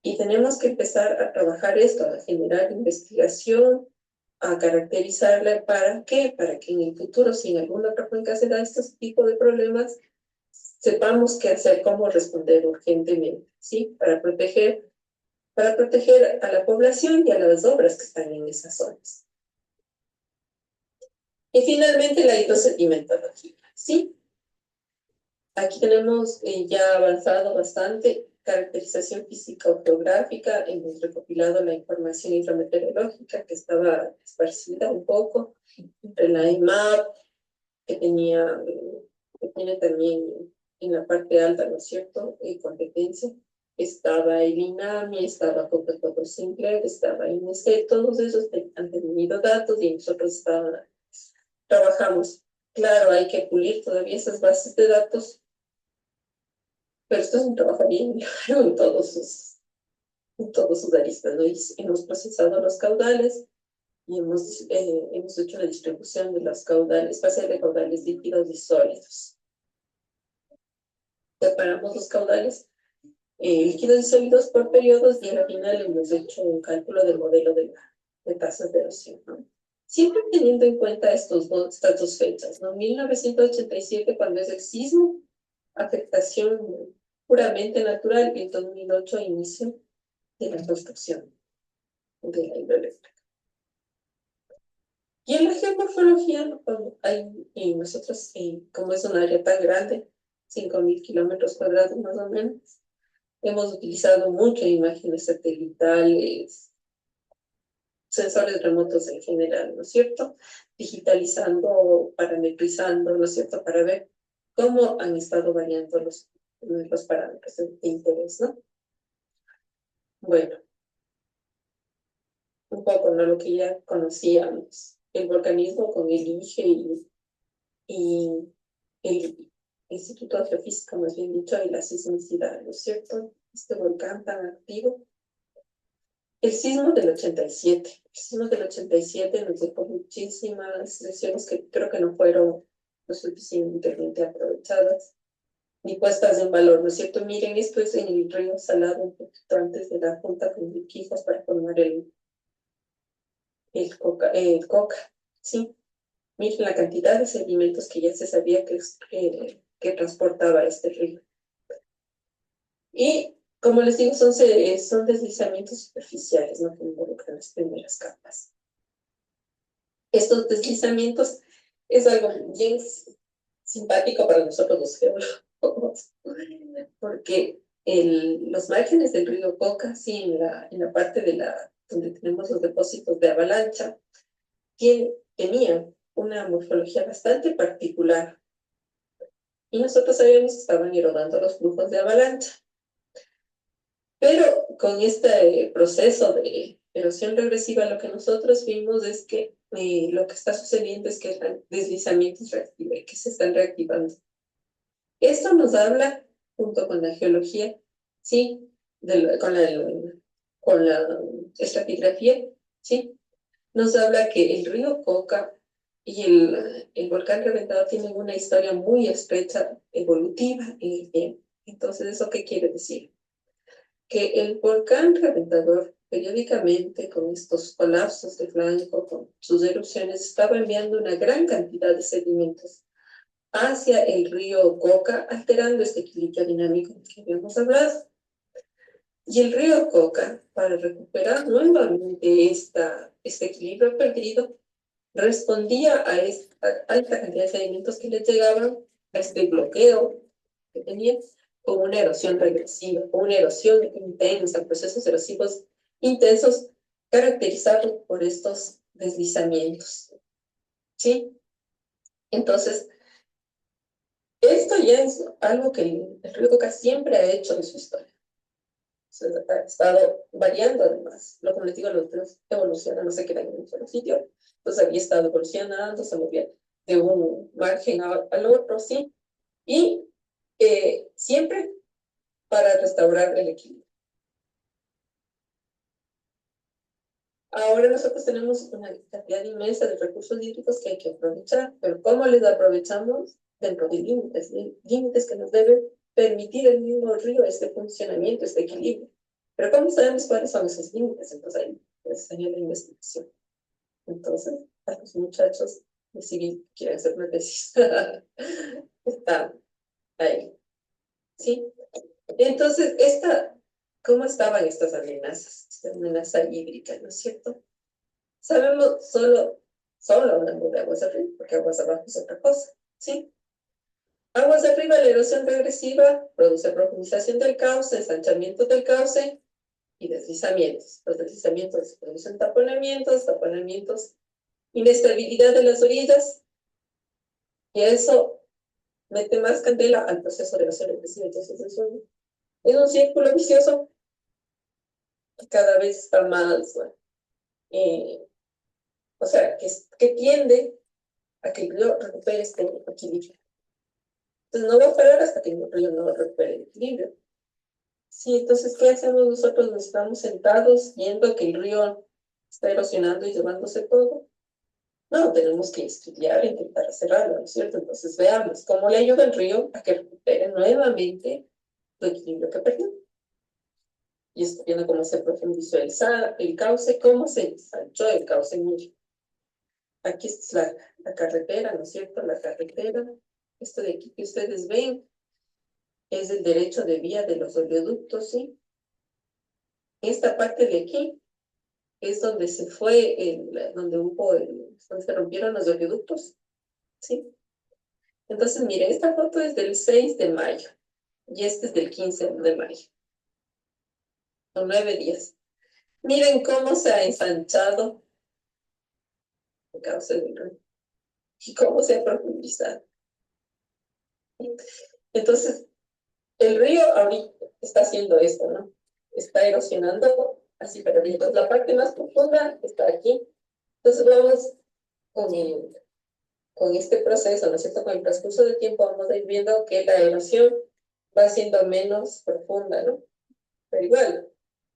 Y tenemos que empezar a trabajar esto, a generar investigación, a caracterizarla. ¿Para qué? Para que en el futuro, si en alguna otra cuenca se da este tipo de problemas, sepamos qué hacer, cómo responder urgentemente, ¿sí? Para proteger a la población y a las obras que están en esas zonas. Y finalmente la hidrosedimentología, ¿sí? Aquí tenemos ya avanzado bastante caracterización física-geográfica. Hemos recopilado la información hidrometeorológica que estaba esparcida un poco entre la IMAP, que tiene también en la parte alta, ¿no es cierto?, competencia. Estaba el INAMI, estaba Coca-Cola Sinclair, estaba INESET, todos esos han tenido datos y nosotros trabajamos Claro, hay que pulir todavía esas bases de datos, pero esto es un trabajo bien largo en todos sus aristas, ¿no? Y hemos procesado los caudales y hemos hecho la distribución de los caudales, fase de caudales líquidos y sólidos. Separamos los caudales líquidos y sólidos por periodos y al final hemos hecho un cálculo del modelo de tasas de erosión, ¿no? Siempre teniendo en cuenta estas dos fechas, ¿no? 1987, cuando es el sismo, afectación puramente natural, y el 2008, inicio de la construcción de la hidroeléctrica. Y en la geomorfología, y nosotros, como es un área tan grande, 5.000 kilómetros cuadrados más o menos, hemos utilizado mucho imágenes satelitales, sensores remotos en general, ¿no es cierto? Digitalizando, parametrizando, ¿no es cierto? Para ver cómo han estado variando los parámetros de interés, ¿no? Bueno, un poco, ¿no? Lo que ya conocíamos, el volcanismo con el IGE y el Instituto de Geofísica, más bien dicho, y la sismicidad, ¿no es cierto? Este volcán tan activo. El sismo del 87. El sismo del 87 nos dejó muchísimas lecciones que creo que no fueron lo suficientemente aprovechadas ni puestas en valor, ¿no es cierto? Miren, esto es en el río Salado, un poquito antes de la junta con Iquitos para formar el Coca, ¿sí? Miren la cantidad de sedimentos que ya se sabía que transportaba este río. Y, como les digo, son deslizamientos superficiales, ¿no? Que involucran las primeras capas. Estos deslizamientos es algo bien simpático para nosotros los geólogos, porque los márgenes del río Coca, sí, en la parte donde tenemos los depósitos de avalancha, tenían una morfología bastante particular. Y nosotros sabíamos que estaban erodando los flujos de avalancha. Pero con este proceso de erosión regresiva, lo que nosotros vimos es que lo que está sucediendo es que hay deslizamientos que se están reactivando. Esto nos habla, junto con la geología, ¿sí? Con la estratigrafía, ¿sí? Nos habla que el río Coca y el volcán reventado tienen una historia muy estrecha, evolutiva en el tiempo. Entonces, ¿eso qué quiere decir? Que el volcán reventador, periódicamente, con estos colapsos de flanco, con sus erupciones, estaba enviando una gran cantidad de sedimentos hacia el río Coca, alterando este equilibrio dinámico del que habíamos hablado. Y el río Coca, para recuperar nuevamente este equilibrio perdido, respondía a esta alta cantidad de sedimentos que les llegaban, a este bloqueo que tenían, con una erosión regresiva, con una erosión intensa, procesos erosivos intensos caracterizados por estos deslizamientos. ¿Sí? Entonces, esto ya es algo que el río Coca siempre ha hecho en su historia. Ha estado variando además. Como les digo, los ríos evolucionan, no se quedan en un solo sitio. Entonces había estado evolucionando, se movía de un margen al otro, ¿sí? Y siempre para restaurar el equilibrio. Ahora nosotros tenemos una cantidad inmensa de recursos hídricos que hay que aprovechar, pero ¿cómo les aprovechamos? Dentro de límites que nos deben permitir el mismo río, este funcionamiento, este equilibrio. Pero ¿cómo sabemos cuáles son esos límites? Entonces ahí estaría la investigación. Entonces, a los muchachos de civil quieren hacer una tesis. Están ahí. ¿Sí? Entonces, ¿cómo estaban estas amenazas? Esta amenaza hídrica, ¿no es cierto? Sabemos solo hablando de aguas arriba, porque aguas abajo es otra cosa, ¿sí? Aguas arriba, la erosión regresiva produce profundización del cauce, ensanchamiento del cauce y deslizamientos. Los deslizamientos producen taponamientos, inestabilidad de las orillas, y eso mete más candela al proceso de erosión regresiva. Entonces es un círculo vicioso que cada vez está más, o sea, que tiende a que el río recupere este equilibrio. Entonces no va a parar hasta que el río no recupere el equilibrio. Sí, entonces, ¿qué hacemos nosotros? Nos estamos sentados viendo que el río está erosionando y llevándose todo. No, tenemos que estudiar e intentar cerrarlo, ¿no es cierto? Entonces veamos cómo le ayuda el río a que recupere nuevamente el equilibrio que perdió. Y estoy viendo cómo se profundizó el cauce, cómo se ensanchó el cauce mucho. Aquí es la carretera, ¿no es cierto? La carretera. Esto de aquí que ustedes ven es el derecho de vía de los oleoductos, ¿sí? Esta parte de aquí es donde se fue, donde se rompieron los oleoductos, ¿sí? Entonces, miren, esta foto es del 6 de mayo y este es del 15 de mayo. Son 9 días. Miren cómo se ha ensanchado el cauce del río y cómo se ha profundizado. Entonces, el río ahorita está haciendo esto, ¿no? Está erosionando así para arriba. Entonces, la parte más profunda está aquí. Entonces, vamos con este proceso, ¿no es cierto? Con el transcurso del tiempo vamos a ir viendo que la erosión va siendo menos profunda, ¿no? Pero igual,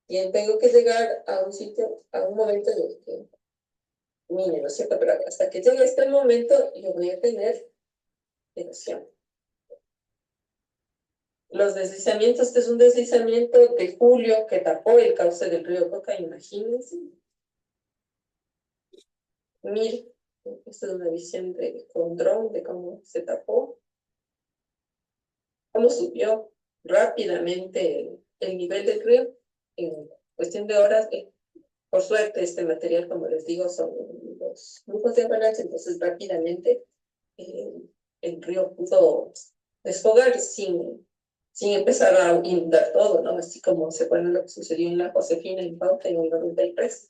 bien, tengo que llegar a un sitio, a un momento en el que mire, ¿no es cierto? Pero hasta que llegue este momento, yo voy a tener erosión. Los deslizamientos, este es un deslizamiento de julio que tapó el cauce del río Coca, imagínense. Mire, esta es una visión con dron de cómo se tapó, cómo subió rápidamente el nivel del río en cuestión de horas. Por suerte, este material, como les digo, son los flujos de avalancha, entonces rápidamente eh, el río pudo desfogar sin empezar a inundar todo, ¿no? Así como se pone lo que sucedió en la Josefina en Pauta en el 93.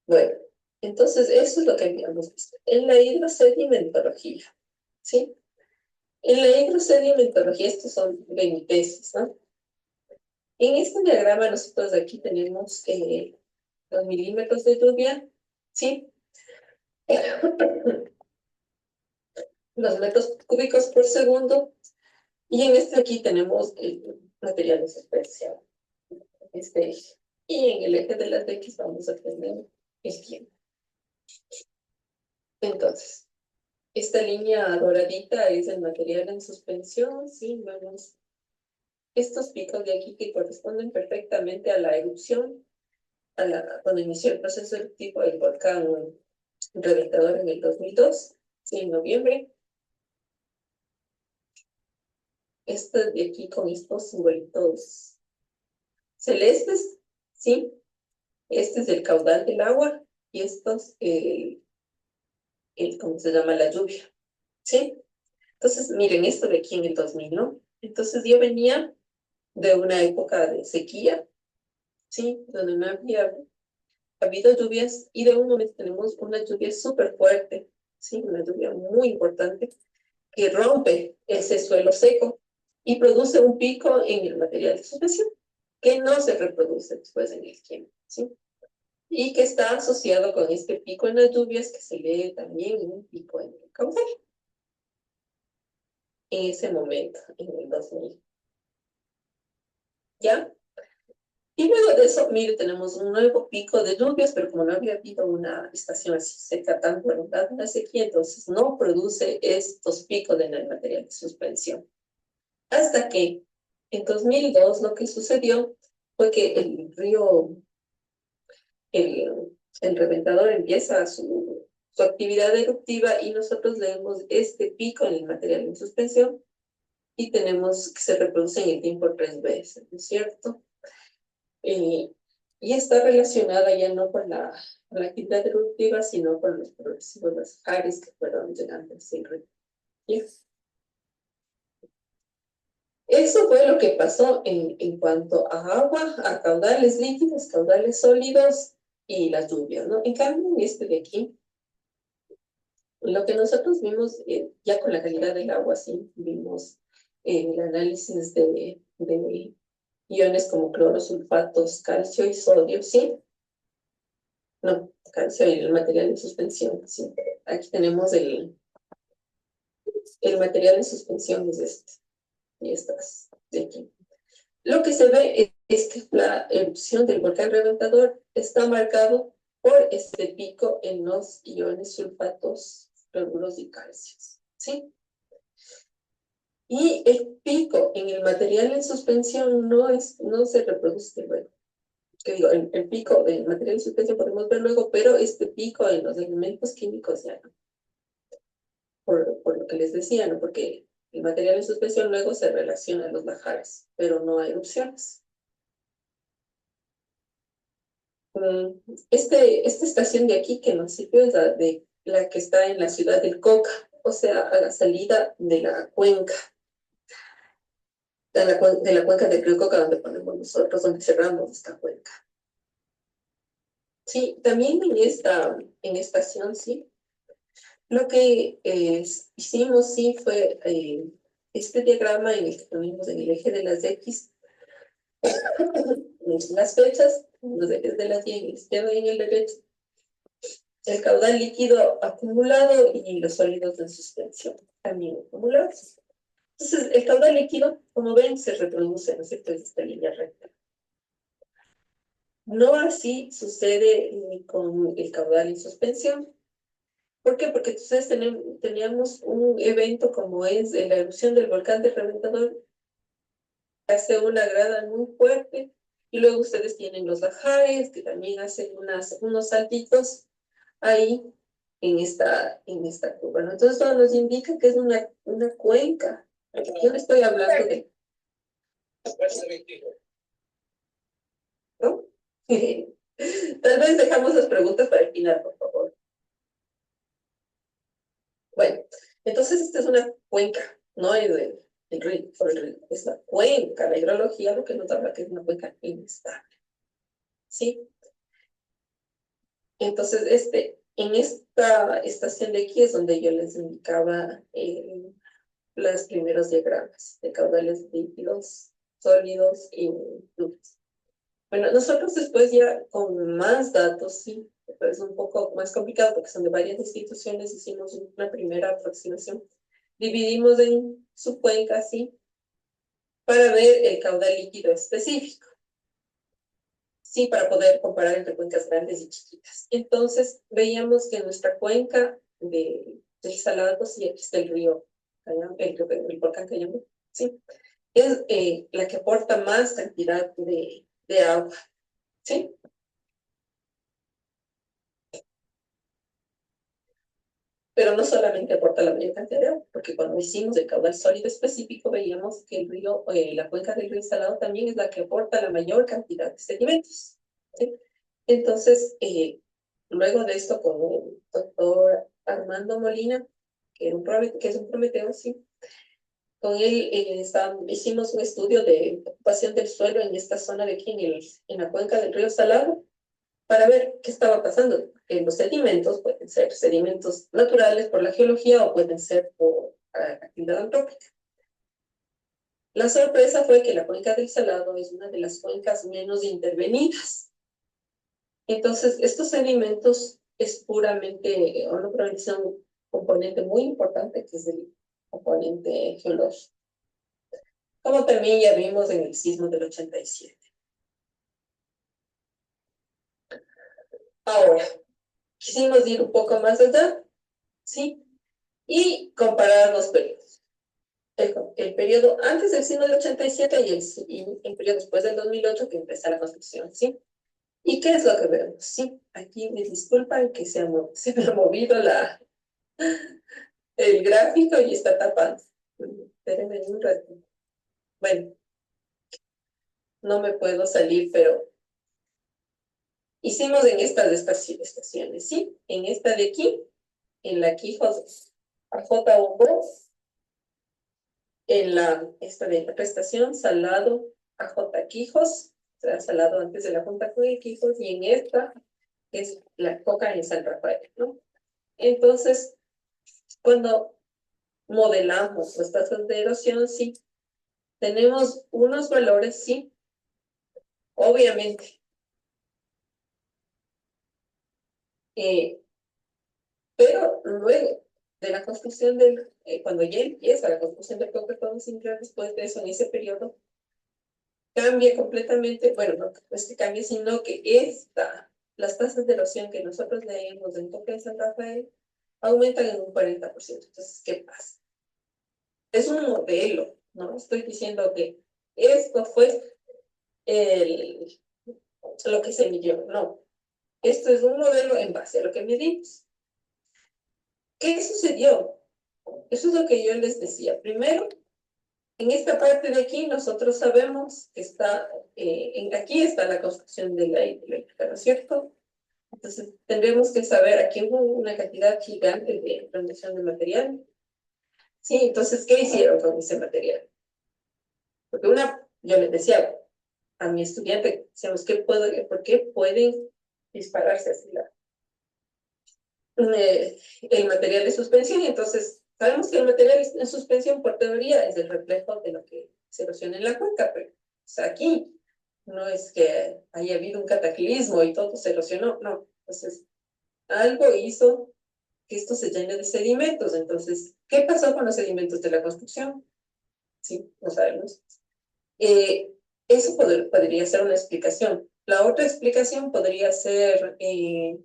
Bueno, entonces eso es lo que habíamos visto. En la hidrosedimentología, ¿sí? En la hidrosedimentología, estos son beniteses, ¿no? En este diagrama nosotros aquí tenemos los milímetros de lluvia, ¿sí? Los metros cúbicos por segundo, y en este aquí tenemos el material de suspensión, este eje. Y en el eje de las X vamos a tener el tiempo. Entonces, esta línea doradita es el material en suspensión, sí, vemos estos picos de aquí que corresponden perfectamente a la erupción, cuando inició el proceso eruptivo del volcán Reventador en el 2002, sí, en noviembre. Este de aquí con estos simbolitos celestes, ¿sí? Este es el caudal del agua y estos, ¿cómo se llama? La lluvia, ¿sí? Entonces, miren esto de aquí en el 2000, ¿no? Entonces yo venía de una época de sequía, ¿sí? Donde no había habido lluvias y de un momento tenemos una lluvia súper fuerte, ¿sí? Una lluvia muy importante que rompe ese suelo seco y produce un pico en el material de suspensión que no se reproduce después en el tiempo, ¿sí? Y que está asociado con este pico en las lluvias que se lee también en un pico en el caudal. En ese momento, en el 2000. ¿Ya? Y luego de eso, mire, tenemos un nuevo pico de lluvias, pero como no había habido una estación así seca tan prolongada, una sequía, entonces no produce estos picos en el material de suspensión. Hasta que en 2002 lo que sucedió fue que el río, el Reventador empieza su actividad eruptiva y nosotros leemos este pico en el material en suspensión y tenemos que se reproduce en el tiempo 3 veces, ¿no es cierto? Y está relacionada ya no con la actividad eruptiva, sino con los progresivos bajares que fueron llegando sin río. Eso fue lo que pasó en cuanto a agua, a caudales líquidos, caudales sólidos y las lluvias, ¿no? En cambio, en este de aquí, lo que nosotros vimos ya con la calidad del agua, sí, vimos el análisis de iones como cloro, sulfatos, calcio y sodio, ¿sí? No, calcio y el material en suspensión. ¿Sí? Aquí tenemos el material en suspensión, es este. Y estas de aquí. Lo que se ve es que la erupción del volcán reventador está marcado por este pico en los iones sulfatos, fluoruros y calcios. ¿Sí? Y el pico en el material en suspensión no se reproduce luego. Que digo, el pico del material en suspensión podemos ver luego, pero este pico en los elementos químicos ya no. Por lo que les decía, ¿no? Porque el material en suspensión luego se relaciona a los lajares, pero no hay erupciones. Esta estación de aquí que nos sirve es la que está en la ciudad del Coca, o sea, a la salida de la cuenca, de la cuenca del río Coca, donde ponemos nosotros, donde cerramos esta cuenca. Sí, también en estación, sí. Lo que hicimos, sí, fue este diagrama en el que ponemos en el eje de las X las fechas, los ejes de las Y en el izquierdo y en el derecho, el caudal líquido acumulado y los sólidos en suspensión también acumulados. Entonces, el caudal líquido, como ven, se reproduce, ¿no es cierto?, es esta línea recta. No así sucede con el caudal en suspensión. ¿Por qué? Porque entonces teníamos un evento como es la erupción del volcán del Reventador, que hace una grada muy fuerte, y luego ustedes tienen los lajares, que también hacen unos saltitos ahí en esta curva, ¿no? Entonces, todo nos indica que es una cuenca. Yo le estoy hablando de... ¿no? Tal vez dejamos las preguntas para el final, por favor. Bueno, entonces esta es una cuenca, no es el río, sobre el río. Es la cuenca, la hidrología, lo que nos habla que es una cuenca inestable. ¿Sí? Entonces, en esta estación de aquí es donde yo les indicaba los primeros diagramas de caudales líquidos, sólidos y fluidos. Bueno, nosotros después ya con más datos, sí, pero es un poco más complicado porque son de varias instituciones, hicimos una primera aproximación. Dividimos en subcuencas, sí, para ver el caudal líquido específico. Sí, para poder comparar entre cuencas grandes y chiquitas. Entonces, veíamos que nuestra cuenca del Salado, sí, aquí está el río, el volcán Cayambe, sí, es la que aporta más cantidad de agua, ¿sí? Pero no solamente aporta la mayor cantidad de agua, porque cuando hicimos el caudal sólido específico, veíamos que la cuenca del río Salado también es la que aporta la mayor cantidad de sedimentos, ¿sí? Entonces, luego de esto, con el doctor Armando Molina, que es un Prometeo, sí, con él hicimos un estudio de ocupación del suelo en esta zona de aquí, en la cuenca del río Salado, para ver qué estaba pasando. Los sedimentos pueden ser sedimentos naturales por la geología o pueden ser por actividad antrópica. La sorpresa fue que la cuenca del Salado es una de las cuencas menos intervenidas. Entonces, estos sedimentos es puramente, o no puramente, son un componente muy importante, que es el componente geológico. Como también ya vimos en el sismo del 87. Ahora, quisimos ir un poco más allá, ¿sí? Y comparar los periodos. El periodo antes del sismo del 87 y el periodo después del 2008 que empezó la construcción, ¿sí? ¿Y qué es lo que vemos? Sí, aquí me disculpan que se me ha movido el gráfico y está tapando. Espérenme un rato. Bueno, no me puedo salir, pero hicimos en estas estaciones, ¿sí? En esta de aquí, en la Quijos a J2, esta de la estación, Salado a J Quijos, o sea, Salado antes de la Junta con Quijos, y en esta es la Coca en San Rafael, ¿no? Entonces, cuando modelamos las tasas de erosión, sí, tenemos unos valores, sí, obviamente. Eh, pero luego de la construcción cuando ya empieza la construcción del Coca-Cola Singular, después de eso, en ese periodo, cambia completamente, bueno, no es que cambie, sino que las tasas de erosión que nosotros leemos en Toque de San Rafael aumentan en un 40%. Entonces, ¿qué pasa? Es un modelo, no estoy diciendo que esto fue lo que se midió, no. Esto es un modelo en base a lo que medimos. ¿Qué sucedió? Eso es lo que yo les decía. Primero, en esta parte de aquí nosotros sabemos que aquí está la construcción de la hidroeléctrica, ¿no es cierto? Entonces tendremos que saber, aquí hubo una cantidad gigante de producción de material. Sí, entonces, ¿qué hicieron con ese material? Porque yo les decía a mi estudiante, decíamos, ¿por qué pueden dispararse así el material de suspensión? Y entonces, sabemos que el material en suspensión, por teoría, es el reflejo de lo que se erosiona en la cuenca, pero o sea, aquí no es que haya habido un cataclismo y todo se erosionó, no. Entonces, algo hizo que esto se llene de sedimentos. Entonces, ¿qué pasó con los sedimentos de la construcción? Sí, no sabemos. Eso podría ser una explicación. La otra explicación podría ser que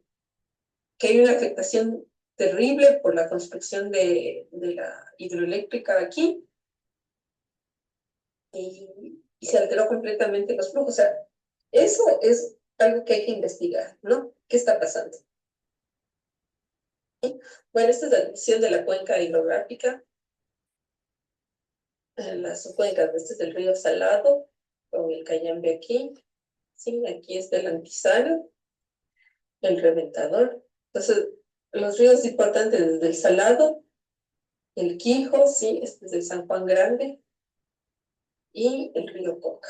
hay una afectación terrible por la construcción de la hidroeléctrica aquí y se alteró completamente los flujos. O sea, eso es algo que hay que investigar, ¿no? ¿Qué está pasando? ¿Sí? Bueno, esta es la división de la cuenca hidrográfica. Las cuencas, este es el río Salado, con el Cayambe aquí. Sí, aquí está el Antizano, el Reventador. Entonces, los ríos importantes desde el Salado, el Quijo, sí, este es el San Juan Grande, y el río Coca.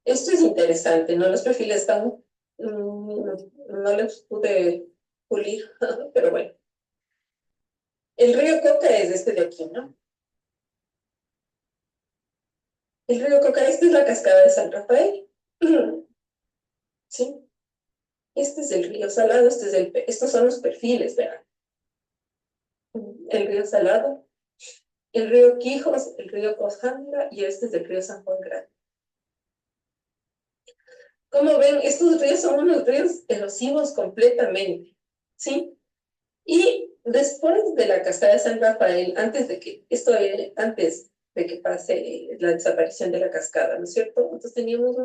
Esto es interesante, ¿no? Los perfiles están, no los pude pulir, pero bueno. El río Coca es este de aquí, ¿no? El río Coca, esta es la cascada de San Rafael. ¿Sí? Este es el río Salado, estos son los perfiles, vean. El río Salado, el río Quijos, el río Cojandra y este es el río San Juan Grande. Como ven, estos ríos son unos ríos erosivos completamente, ¿sí? Y después de la cascada de San Rafael, antes de que pase la desaparición de la cascada, ¿no es cierto? Entonces teníamos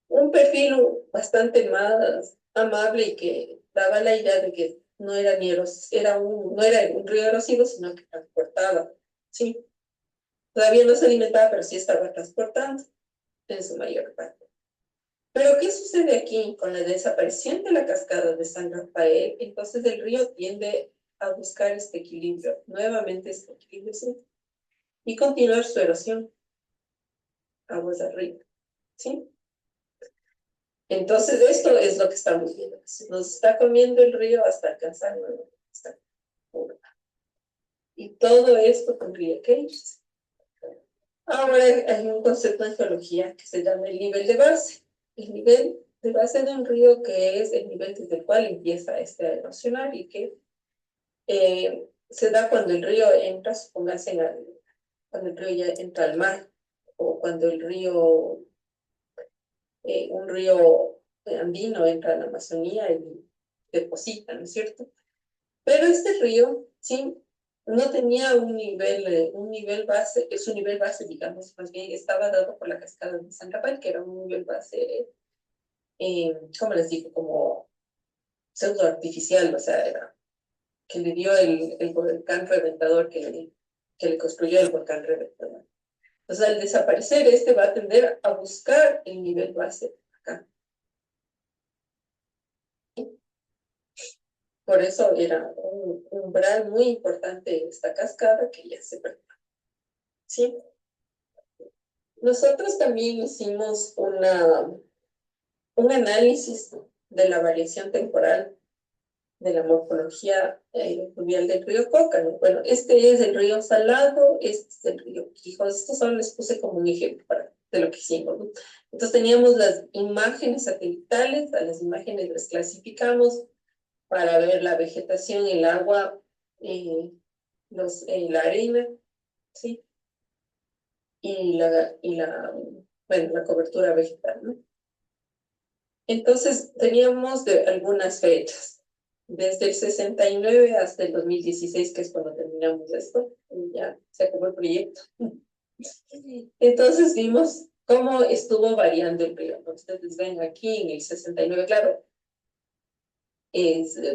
un perfil bastante más amable y que daba la idea de que no era no era un río erosivo, sino que transportaba, ¿sí? Todavía no se alimentaba, pero sí estaba transportando en su mayor parte. Pero ¿qué sucede aquí? Con la desaparición de la cascada de San Rafael, entonces el río tiende a buscar este equilibrio, nuevamente este equilibrio, ¿sí? Y continuar su erosión aguas arriba, ¿sí? Entonces esto es lo que estamos viendo. Nos está comiendo el río hasta alcanzar esta curva. Y todo esto con río Cage. Ahora hay un concepto en geología que se llama el nivel de base. El nivel de base de un río, que es el nivel desde el cual empieza este a erosionar y que se da cuando el río entra, supóngase, cuando el río ya entra al mar, o cuando un río andino entra a la Amazonía y deposita, ¿no es cierto? Pero este río, sí, no tenía un nivel base, su nivel base, digamos, más bien estaba dado por la cascada de San Rafael, que era un nivel base, ¿cómo les digo? Como pseudo artificial, o sea, que le dio el volcán reventador que le construyó el volcán reventador. Entonces, al desaparecer, este va a tender a buscar el nivel base acá. Por eso era un umbral muy importante esta cascada que ya se perdió. ¿Sí? Nosotros también hicimos un análisis de la variación temporal de la morfología fluvial del río Coca, ¿no? Bueno, este es el río Salado, este es el río Quijos. Estos solo les puse como un ejemplo para de lo que hicimos, ¿no? Entonces teníamos las imágenes satelitales, a las imágenes las clasificamos para ver la vegetación, el agua, la arena, ¿sí? Bueno, la cobertura vegetal, ¿no? Entonces teníamos algunas fechas, desde el 69 hasta el 2016, que es cuando terminamos esto, y ya se acabó el proyecto. Entonces vimos cómo estuvo variando el río, ¿no? Ustedes ven aquí en el 69, claro,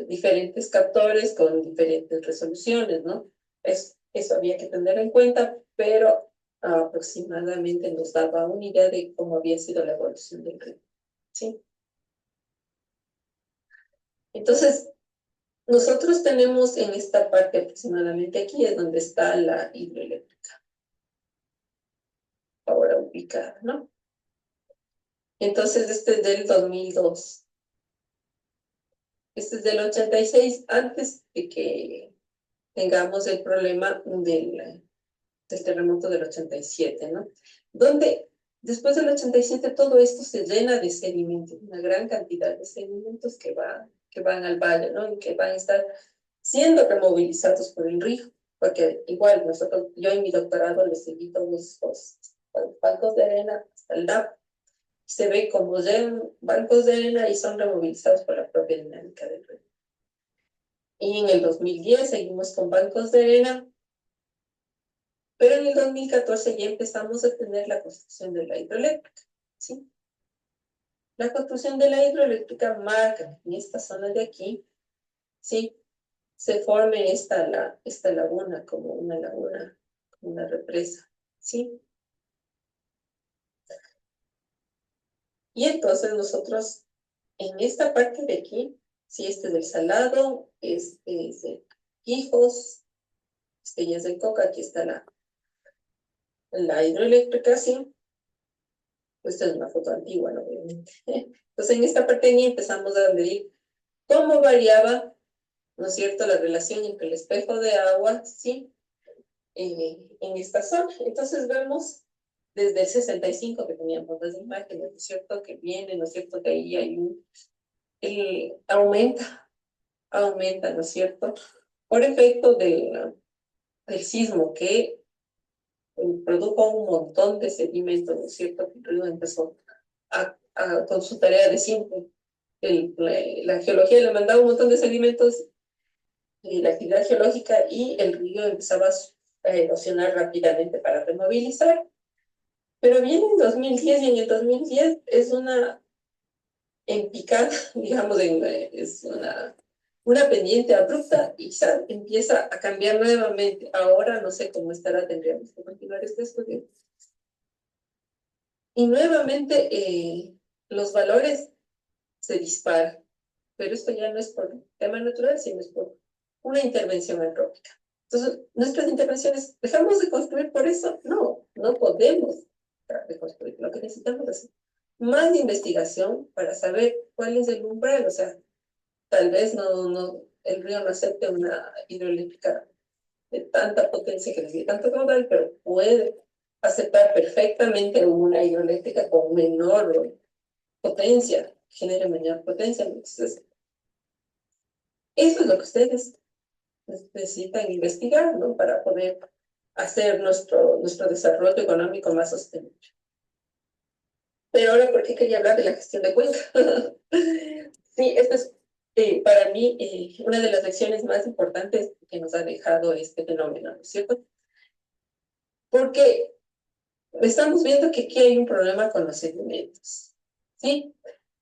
diferentes captores con diferentes resoluciones, ¿no? Eso había que tener en cuenta, pero aproximadamente nos daba una idea de cómo había sido la evolución del río, ¿sí? Entonces, nosotros tenemos en esta parte aproximadamente aquí, es donde está la hidroeléctrica, ahora ubicada, ¿no? Entonces, este es del 2002. Este es del 86, antes de que tengamos el problema del terremoto del 87, ¿no? Donde después del 87 todo esto se llena de sedimentos, una gran cantidad de sedimentos que van al valle, ¿no? Y que van a estar siendo removilizados por el río, porque igual yo en mi doctorado les seguí todos los bancos de arena hasta el DAP, se ve como llegan bancos de arena y son removilizados por la propia dinámica del río. Y en el 2010 seguimos con bancos de arena, pero en el 2014 ya empezamos a tener la construcción de la hidroeléctrica, ¿sí? La construcción de la hidroeléctrica marca en esta zona de aquí, ¿sí? Se forme esta laguna como una laguna, como una represa, ¿sí? Y entonces nosotros en esta parte de aquí, ¿sí? Este es del Salado, este es de Quijos, este ya es del Coca, aquí está la hidroeléctrica, ¿sí? Esta es una foto antigua, ¿no? Obviamente. Entonces, en esta parte de aquí empezamos a medir cómo variaba, ¿no es cierto?, la relación entre el espejo de agua, ¿sí?, en esta zona. Entonces, vemos desde el 65 que teníamos las imágenes, ¿no es cierto?, que viene, ¿no es cierto?, que ahí hay aumenta, ¿no es cierto?, por efecto del sismo que produjo un montón de sedimentos, ¿no es cierto?, que luego empezó con su tarea de siempre. La geología le mandaba un montón de sedimentos y la actividad geológica, y el río empezaba a erosionar rápidamente para removilizar. Pero viene en 2010 y en el 2010 es una en picada, digamos, es una pendiente abrupta y empieza a cambiar nuevamente. Ahora no sé cómo estará, tendríamos que continuar este estudio. Y nuevamente los valores se disparan, pero esto ya no es por tema natural, sino es por una intervención antrópica. Entonces, nuestras intervenciones, ¿dejamos de construir por eso? No, no podemos dejar de construir. Lo que necesitamos es más investigación para saber cuál es el umbral. O sea, tal vez el río no acepte una hidroeléctrica de tanta potencia que necesita tanto caudal, pero puede aceptar perfectamente una hidroeléctrica con menor potencia, genere menor potencia. Entonces, eso es lo que ustedes necesitan investigar, ¿no?, para poder hacer nuestro desarrollo económico más sostenible. Pero ahora, ¿por qué quería hablar de la gestión de cuenca? Sí, esto es para mí una de las lecciones más importantes que nos ha dejado este fenómeno, ¿no es cierto? Porque estamos viendo que aquí hay un problema con los sedimentos, ¿sí?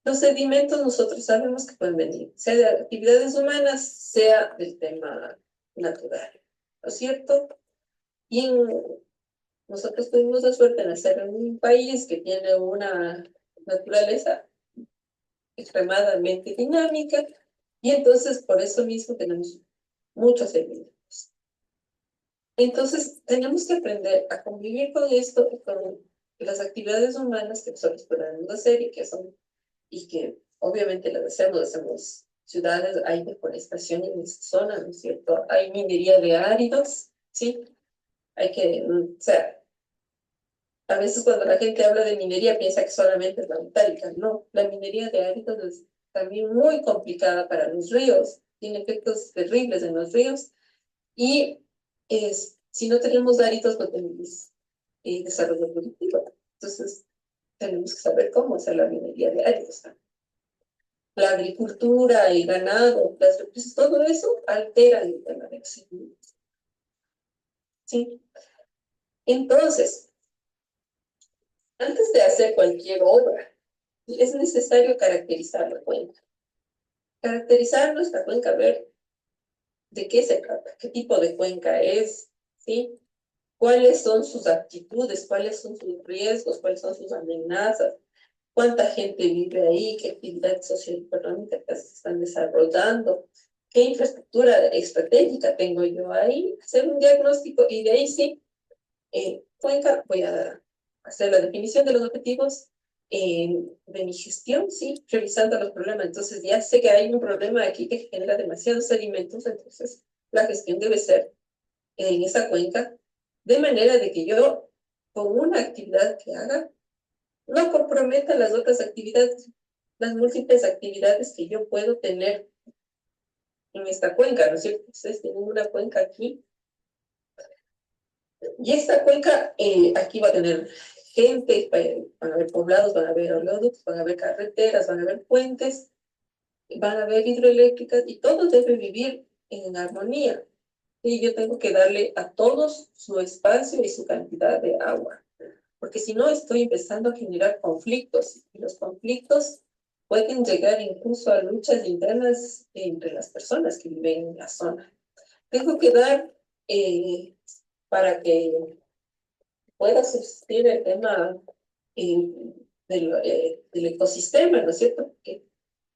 Los sedimentos nosotros sabemos que pueden venir, sea de actividades humanas, sea del tema natural, ¿no es cierto? Y nosotros tuvimos la suerte de nacer en un país que tiene una naturaleza extremadamente dinámica, y entonces por eso mismo tenemos muchos sedimentos. Entonces tenemos que aprender a convivir con esto, con las actividades humanas que nosotros podemos hacer y que obviamente las hacemos ciudades, hay deforestación en esa zona, ¿no es cierto? Hay minería de áridos, ¿sí? O sea, A veces cuando la gente habla de minería piensa que solamente es la metálica. No, la minería de áridos es también muy complicada para los ríos. Tiene efectos terribles en los ríos. Y si no tenemos áridos, no tenemos desarrollo productivo. Entonces, tenemos que saber cómo hacer la minería de áridos. La agricultura, el ganado, las represas, todo eso altera el tema de los sedimentos. ¿Sí? Entonces, antes de hacer cualquier obra, es necesario caracterizar la cuenca. Caracterizar nuestra cuenca, ver de qué se trata, qué tipo de cuenca es, ¿sí? Cuáles son sus actitudes, cuáles son sus riesgos, cuáles son sus amenazas, cuánta gente vive ahí, qué actividades socioeconómicas se están desarrollando, qué infraestructura estratégica tengo yo ahí, hacer un diagnóstico y de ahí sí, cuenca, voy a hacer la definición de los objetivos de mi gestión, sí, revisando los problemas. Entonces ya sé que hay un problema aquí que genera demasiados sedimentos, entonces la gestión debe ser en esa cuenca, de manera de que yo, con una actividad que haga, no comprometa las otras actividades, las múltiples actividades que yo puedo tener en esta cuenca, ¿no es cierto? Ustedes tienen una cuenca aquí, y esta cuenca aquí va a tener gente, van a haber poblados, van a haber oleoductos, van a haber carreteras, van a haber puentes, van a haber hidroeléctricas, y todo debe vivir en armonía. Y yo tengo que darle a todos su espacio y su cantidad de agua, porque si no estoy empezando a generar conflictos, y los conflictos pueden llegar incluso a luchas internas entre las personas que viven en la zona. Tengo que dar, para que pueda subsistir el tema eh, del ecosistema, ¿no es cierto? Porque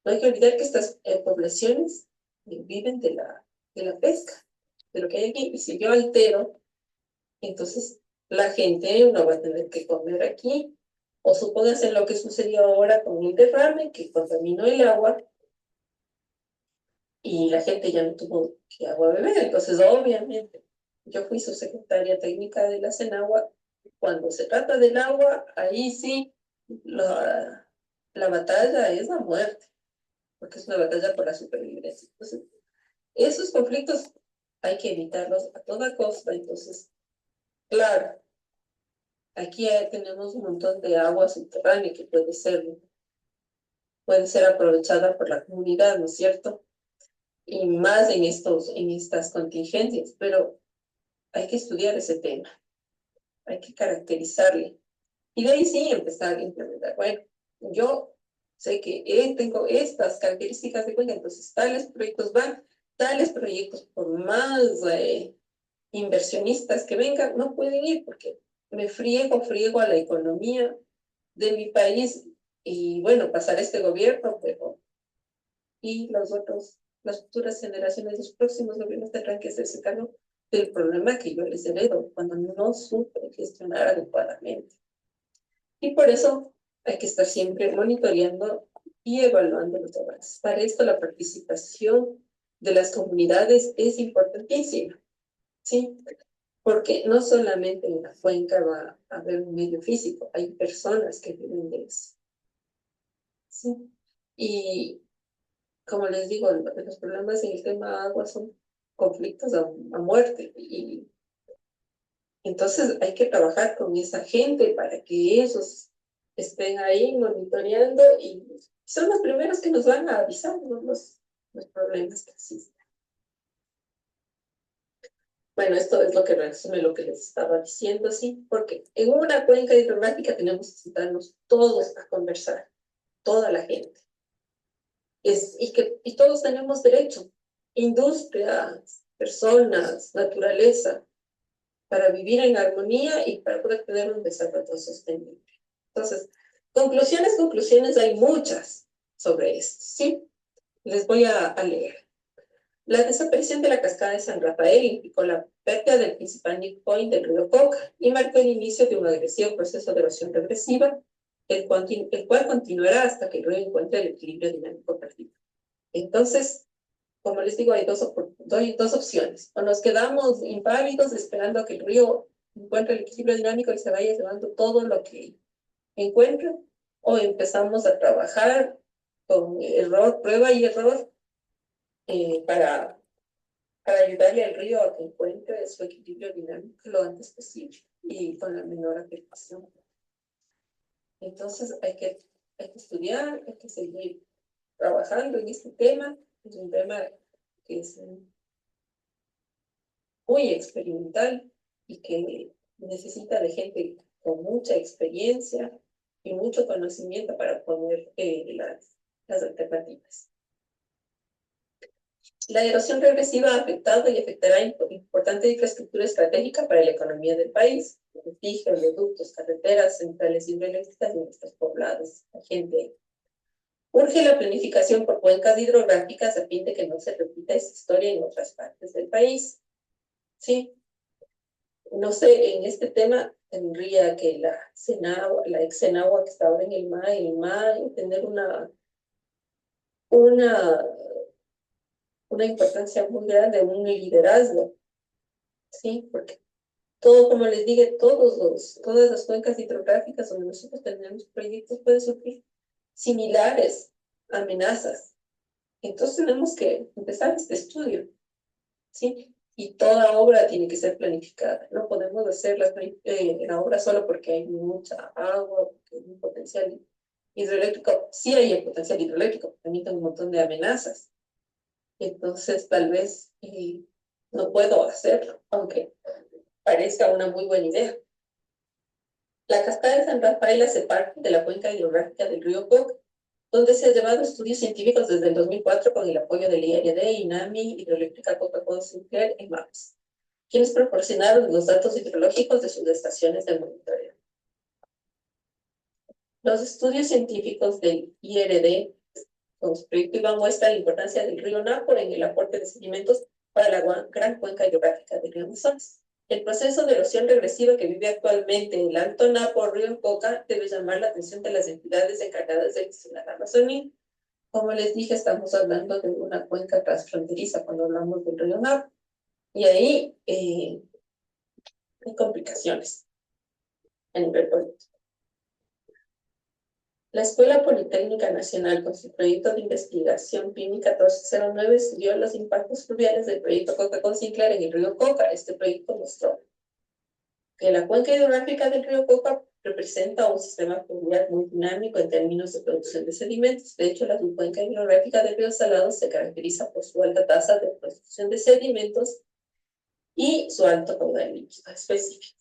no hay que olvidar que estas poblaciones viven de la pesca, de lo que hay aquí, y si yo altero, entonces la gente no va a tener que comer aquí, o supónganse lo que sucedió ahora con el derrame, que contaminó el agua, y la gente ya no tuvo que agua beber. Entonces, obviamente, yo fui subsecretaria técnica de la CENAGUA. Cuando se trata del agua, ahí sí, la batalla es la muerte, porque es una batalla por la supervivencia. Entonces, esos conflictos hay que evitarlos a toda costa. Entonces, claro, aquí tenemos un montón de agua subterránea que puede ser aprovechada por la comunidad, ¿no es cierto? Y más en estas contingencias, pero hay que estudiar ese tema, hay que caracterizarle. Y de ahí sí empezar a implementar. Bueno, yo sé que tengo estas características de cuenca, entonces tales proyectos van, tales proyectos, por más inversionistas que vengan, no pueden ir porque me friego a la economía de mi país y bueno, pasar este gobierno, pero y las futuras generaciones, los próximos gobiernos tendrán que hacerse cargo del problema que yo les heredo cuando no supe gestionar adecuadamente. Y por eso hay que estar siempre monitoreando y evaluando los avances. Para esto la participación de las comunidades es importantísima, ¿sí? Porque no solamente en la cuenca va a haber un medio físico, hay personas que viven de eso, ¿sí? Y como les digo, los problemas en el tema agua son conflictos a muerte. Y entonces hay que trabajar con esa gente para que ellos estén ahí monitoreando y son los primeros que nos van a avisar, ¿no? Los problemas que existen. Bueno, esto es lo que resume lo que les estaba diciendo, sí, porque en una cuenca hidrográfica tenemos que sentarnos todos a conversar, toda la gente. Y todos tenemos derecho, industrias, personas, naturaleza, para vivir en armonía y para poder tener un desarrollo sostenible. Entonces, conclusiones, hay muchas sobre esto, ¿sí? Les voy a leer. La desaparición de la cascada de San Rafael implicó la pérdida del principal nick point del río Coca y marcó el inicio de un agresivo proceso de erosión regresiva, el cual continuará hasta que el río encuentre el equilibrio dinámico perdido. Entonces, como les digo, hay dos opciones. O nos quedamos impávidos esperando a que el río encuentra el equilibrio dinámico y se vaya llevando todo lo que encuentra, o empezamos a trabajar con error, prueba y error para ayudarle al río a que encuentre su equilibrio dinámico lo antes posible y con la menor afectación. Entonces hay que estudiar, hay que seguir trabajando en este tema. Es un tema que es muy experimental y que necesita de gente con mucha experiencia y mucho conocimiento para poner las alternativas. La erosión regresiva ha afectado y afectará importante infraestructura estratégica para la economía del país, dijes, oleoductos, carreteras, centrales hidroeléctricas y nuestros poblados. La gente urge la planificación por cuencas hidrográficas a fin de que no se repita esta historia en otras partes del país. Sí, no sé, en este tema tendría que la ex Senagua que está ahora en el MAE tener una importancia muy grande, un liderazgo, ¿sí? Porque todo, como les dije, todas las cuencas hidrográficas donde nosotros tenemos proyectos pueden sufrir similares amenazas. Entonces tenemos que empezar este estudio, ¿sí? Y toda obra tiene que ser planificada. No podemos hacer la obra solo porque hay mucha agua, porque hay un potencial hidroeléctrico. Sí hay el potencial hidroeléctrico, pero también hay un montón de amenazas. Entonces, tal vez no puedo hacerlo, aunque parezca una muy buena idea. La cascada de San Rafael hace parte de la cuenca hidrográfica del río Coca, donde se han llevado estudios científicos desde el 2004 con el apoyo del IRD, INAMI, Hidroeléctrica Coca-Cola Sinclair y MAPS, quienes proporcionaron los datos hidrológicos de sus estaciones de monitoreo. Los estudios científicos del IRD con su proyecto IVA muestra la importancia del río Napo en el aporte de sedimentos para la gran cuenca hidrográfica del río Amazonas. El proceso de erosión regresiva que vive actualmente el Alto Napo, río Coca, debe llamar la atención de las entidades encargadas de gestionar la Amazonía. Como les dije, estamos hablando de una cuenca transfronteriza cuando hablamos del río Napo. Y ahí hay complicaciones a nivel político. La Escuela Politécnica Nacional, con su proyecto de investigación PIMI 1409, estudió los impactos fluviales del proyecto Coca-Cola Sinclair en el río Coca. Este proyecto mostró que la cuenca hidrográfica del río Coca representa un sistema fluvial muy dinámico en términos de producción de sedimentos. De hecho, la cuenca hidrográfica del río Salado se caracteriza por su alta tasa de producción de sedimentos y su alto caudal líquido específico.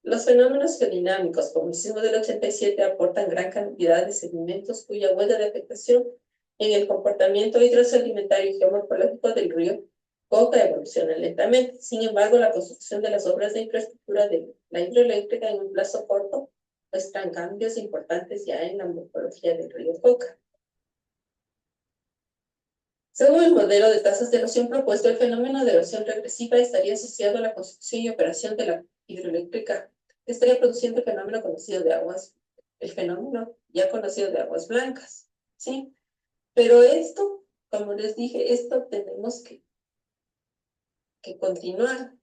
Los fenómenos geodinámicos, como el sismo del 87, aportan gran cantidad de sedimentos cuya huella de afectación en el comportamiento hidrosedimentario y geomorfológico del río Coca evoluciona lentamente. Sin embargo, la construcción de las obras de infraestructura de la hidroeléctrica en un plazo corto muestran cambios importantes ya en la morfología del río Coca. Según el modelo de tasas de erosión propuesto, el fenómeno de erosión regresiva estaría asociado a la construcción y operación de la hidroeléctrica, que estaría produciendo el fenómeno conocido de el fenómeno ya conocido de aguas blancas, ¿sí? Pero esto, como les dije, esto tenemos que continuar,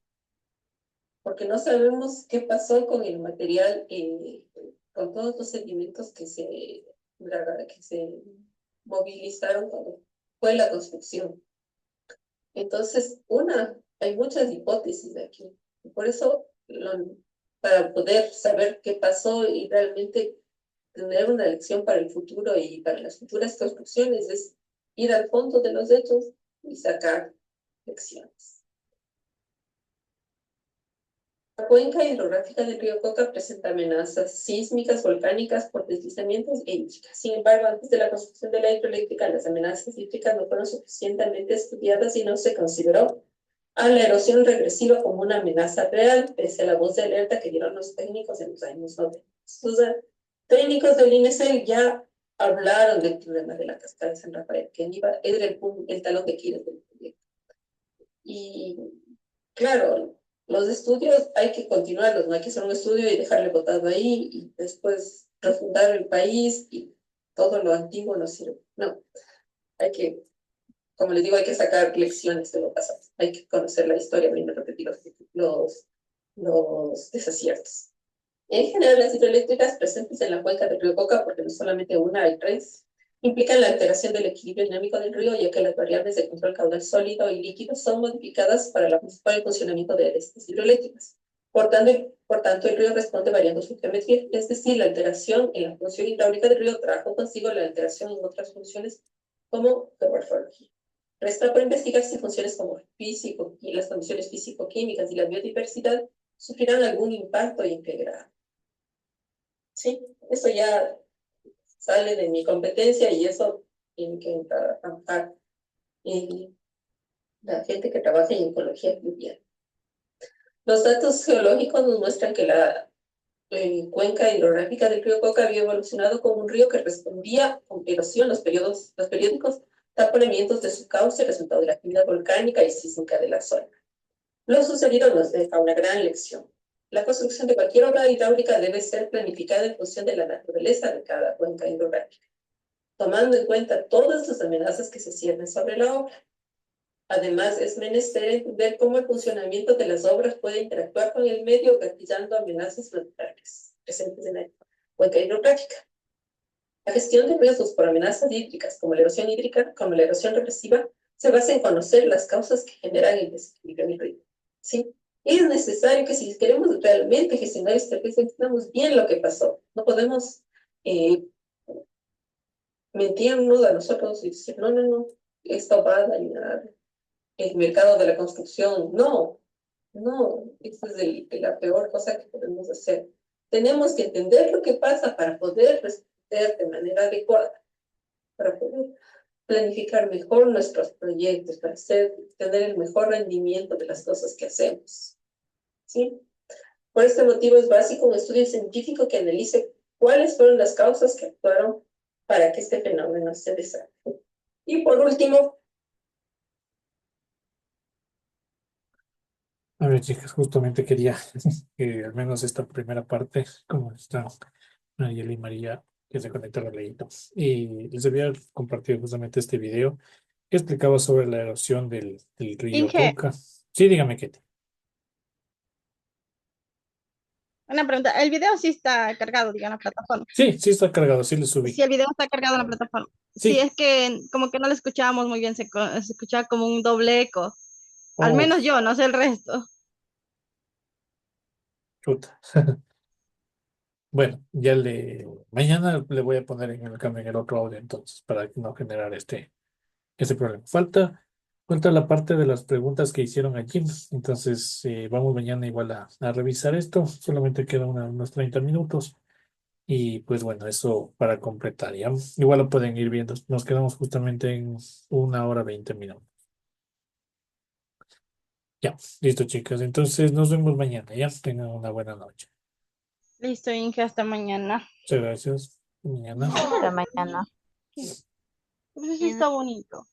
porque no sabemos qué pasó con el material, con todos los sedimentos que se movilizaron cuando fue la construcción. Entonces, hay muchas hipótesis de aquí. Y por eso, para poder saber qué pasó y realmente tener una lección para el futuro y para las futuras construcciones, es ir al fondo de los hechos y sacar lecciones. La cuenca hidrográfica del río Coca presenta amenazas sísmicas, volcánicas por deslizamientos e hídricas. Sin embargo, antes de la construcción de la hidroeléctrica, las amenazas hídricas no fueron suficientemente estudiadas y no se consideró a la erosión regresiva como una amenaza real, pese a la voz de alerta que dieron los técnicos en los años 90. Los técnicos del INESEL ya hablaron del problema de la cascada de San Rafael, que era el talón de Aquiles del proyecto. Y claro, los estudios hay que continuarlos, no hay que hacer un estudio y dejarle botado ahí y después refundar el país y todo lo antiguo no sirve. No, hay que, como les digo, hay que sacar lecciones de lo pasado. Hay que conocer la historia, bien repetir los los desaciertos. En general, las hidroeléctricas presentes en la cuenca del río Coca, porque no solamente una, hay tres, implican la alteración del equilibrio dinámico del río, ya que las variables de control caudal sólido y líquido son modificadas para el funcionamiento de estas hidroeléctricas. Por tanto, el río responde variando su geometría, es decir, la alteración en la función hidráulica del río trajo consigo la alteración en otras funciones como geomorfología. Resta por investigar si funciones como físico y las condiciones físico-químicas y la biodiversidad sufrirán algún impacto integrado. Sí, eso ya sale de mi competencia y eso tiene que trabajar en la gente que trabaja en ecología fluvial. Los datos geológicos nos muestran que la cuenca hidrográfica del río Coca había evolucionado como un río que respondía con erosión los periódicos taponamientos de su cauce, resultado de la actividad volcánica y sísmica de la zona. Lo sucedido nos deja una gran lección. La construcción de cualquier obra hidráulica debe ser planificada en función de la naturaleza de cada cuenca hidrográfica, tomando en cuenta todas las amenazas que se ciernen sobre la obra. Además, es menester entender cómo el funcionamiento de las obras puede interactuar con el medio, gatillando amenazas naturales presentes en la cuenca hidrográfica. La gestión de riesgos por amenazas hídricas, como la erosión hídrica, como la erosión regresiva, se basa en conocer las causas que generan el desequilibrio en el río. ¿Sí? Es necesario que si queremos realmente gestionar este riesgo, entendamos bien lo que pasó. No podemos mentirnos a nosotros y decir, no, esto va a dañar el mercado de la construcción. No, esa es la peor cosa que podemos hacer. Tenemos que entender lo que pasa para poder responder de manera adecuada, para poder planificar mejor nuestros proyectos, para tener el mejor rendimiento de las cosas que hacemos. ¿Sí? Por este motivo es básico un estudio científico que analice cuáles fueron las causas que actuaron para que este fenómeno se desarrolle. Y por último, A ver, chicas, justamente quería que al menos esta primera parte, como está Nayeli y María, que se conectaron leído. Y les había compartido justamente este video que explicaba sobre la erosión del río Inge, Coca. Sí, dígame, Ketty. una pregunta. El video sí está cargado, diga, en la plataforma. Sí, sí está cargado, sí le Sí, subí. el video está cargado en la plataforma. Sí, Sí. es que como que no lo escuchábamos muy bien, se escuchaba como un doble eco. Al Oh, menos yo, no sé el resto. chuta. Bueno, mañana le voy a poner en el cambio en el otro audio entonces, para no generar ese problema. Falta la parte de las preguntas que hicieron allí. Entonces, vamos mañana igual a revisar esto. Solamente quedan unos 30 minutos. Y pues bueno, eso para completar, ¿ya? Igual lo pueden ir viendo. Nos quedamos justamente en 1 hora 20 minutos. Ya, listo, chicas. Entonces, nos vemos mañana, ¿ya? Tengan una buena noche. Listo, Inge, hasta mañana. Muchas gracias. Mañana. Hasta mañana. Sí, pues sí está bonito.